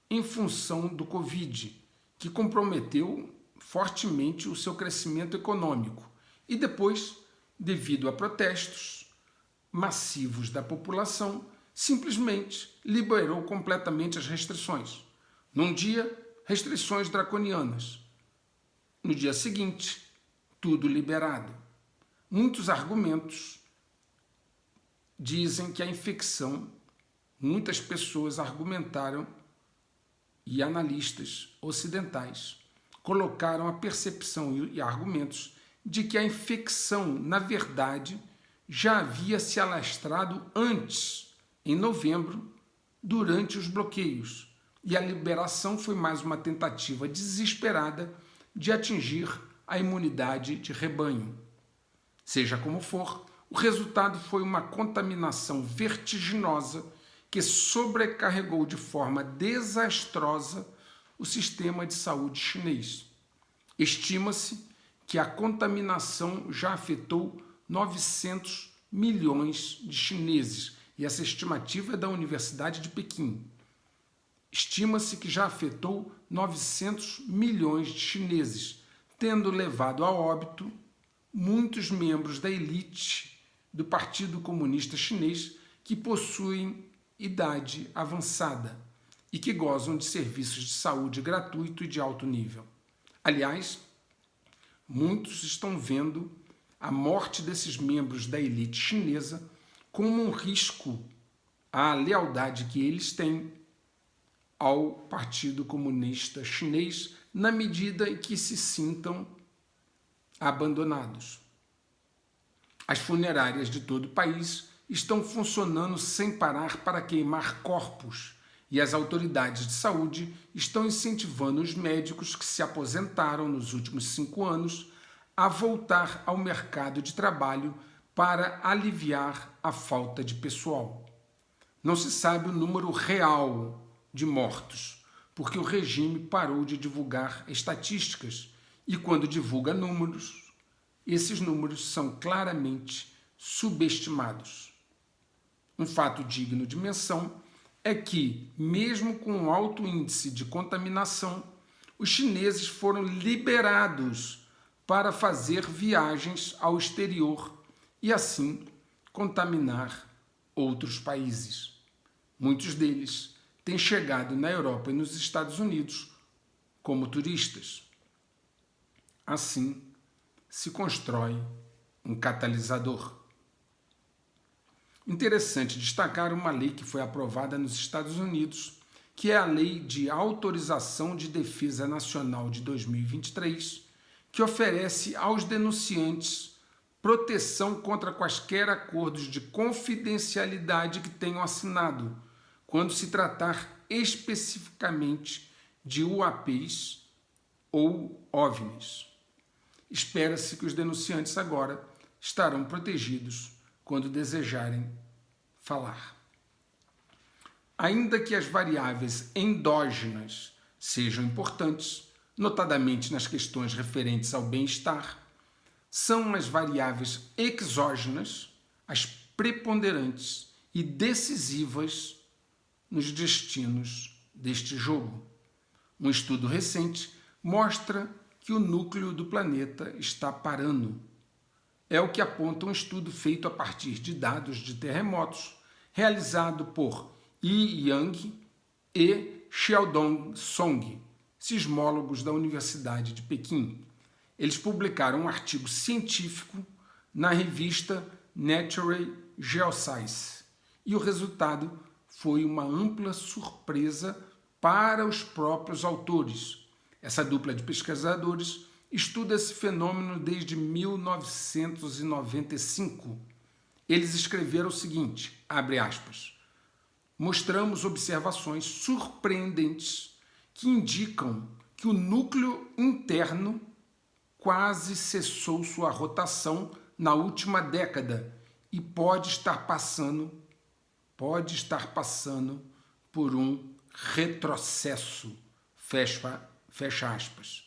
em função do Covid, que comprometeu fortemente o seu crescimento econômico e depois, devido a protestos massivos da população, simplesmente liberou completamente as restrições. Num dia, restrições draconianas. No dia seguinte, tudo liberado. Muitos argumentos dizem que a infecção, muitas pessoas argumentaram e analistas ocidentais colocaram a percepção e argumentos de que a infecção, na verdade, já havia se alastrado antes, em novembro, durante os bloqueios, e a liberação foi mais uma tentativa desesperada de atingir a imunidade de rebanho. Seja como for, o resultado foi uma contaminação vertiginosa que sobrecarregou de forma desastrosa o sistema de saúde chinês. Estima-se que a contaminação já afetou 900 milhões de chineses, e essa estimativa é da Universidade de Pequim. Estima-se que já afetou 900 milhões de chineses, tendo levado a óbito muitos membros da elite do Partido Comunista Chinês que possuem idade avançada e que gozam de serviços de saúde gratuito e de alto nível. Aliás, muitos estão vendo a morte desses membros da elite chinesa como um risco à lealdade que eles têm ao Partido Comunista Chinês, na medida em que se sintam abandonados. As funerárias de todo o país estão funcionando sem parar para queimar corpos, e as autoridades de saúde estão incentivando os médicos que se aposentaram nos últimos 5 anos a voltar ao mercado de trabalho para aliviar a falta de pessoal. Não se sabe o número real de mortos, porque o regime parou de divulgar estatísticas, e quando divulga números, esses números são claramente subestimados. Um fato digno de menção é que, mesmo com um alto índice de contaminação, os chineses foram liberados para fazer viagens ao exterior e, assim, contaminar outros países. Muitos deles têm chegado na Europa e nos Estados Unidos como turistas. Assim, se constrói um catalisador. Interessante destacar uma lei que foi aprovada nos Estados Unidos, que é a Lei de Autorização de Defesa Nacional de 2023, que oferece aos denunciantes proteção contra quaisquer acordos de confidencialidade que tenham assinado, quando se tratar especificamente de UAPs ou OVNIs. Espera-se que os denunciantes agora estarão protegidos quando desejarem falar. Ainda que as variáveis endógenas sejam importantes, notadamente nas questões referentes ao bem-estar, são as variáveis exógenas as preponderantes e decisivas nos destinos deste jogo. Um estudo recente mostra que o núcleo do planeta está parando. É o que aponta um estudo feito a partir de dados de terremotos, realizado por Yi Yang e Xiaodong Song, sismólogos da Universidade de Pequim. Eles publicaram um artigo científico na revista Nature Geoscience, e o resultado foi uma ampla surpresa para os próprios autores. Essa dupla de pesquisadores estuda esse fenômeno desde 1995. Eles escreveram o seguinte, abre aspas, mostramos observações surpreendentes que indicam que o núcleo interno quase cessou sua rotação na última década e pode estar passando por um retrocesso, fecha aspas.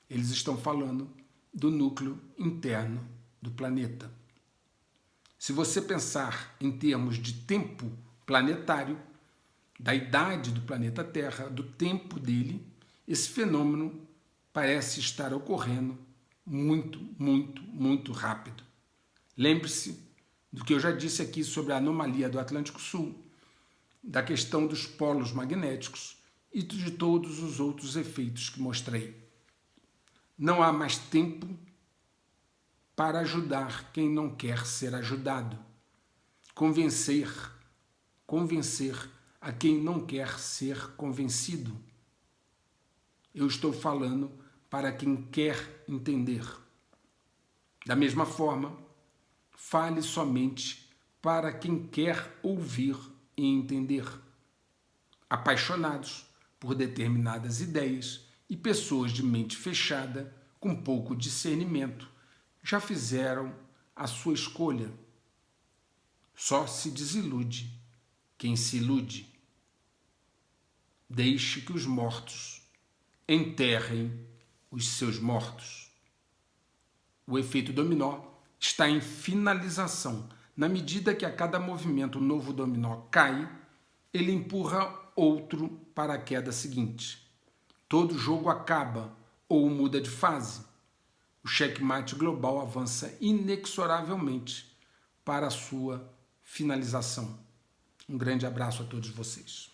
Eles estão falando do núcleo interno do planeta. Se você pensar em termos de tempo planetário, da idade do planeta Terra, do tempo dele, esse fenômeno parece estar ocorrendo muito, muito, muito rápido. Lembre-se do que eu já disse aqui sobre a anomalia do Atlântico Sul, da questão dos polos magnéticos e de todos os outros efeitos que mostrei. Não há mais tempo para ajudar quem não quer ser ajudado. Convencer a quem não quer ser convencido. Eu estou falando para quem quer entender. Da mesma forma, fale somente para quem quer ouvir e entender. Apaixonados por determinadas ideias e pessoas de mente fechada, com pouco discernimento, já fizeram a sua escolha. Só se desilude quem se ilude. Deixe que os mortos enterrem os seus mortos. O efeito dominó está em finalização. Na medida que a cada movimento o novo dominó cai, ele empurra outro para a queda seguinte. Todo jogo acaba ou muda de fase. O checkmate global avança inexoravelmente para a sua finalização. Um grande abraço a todos vocês.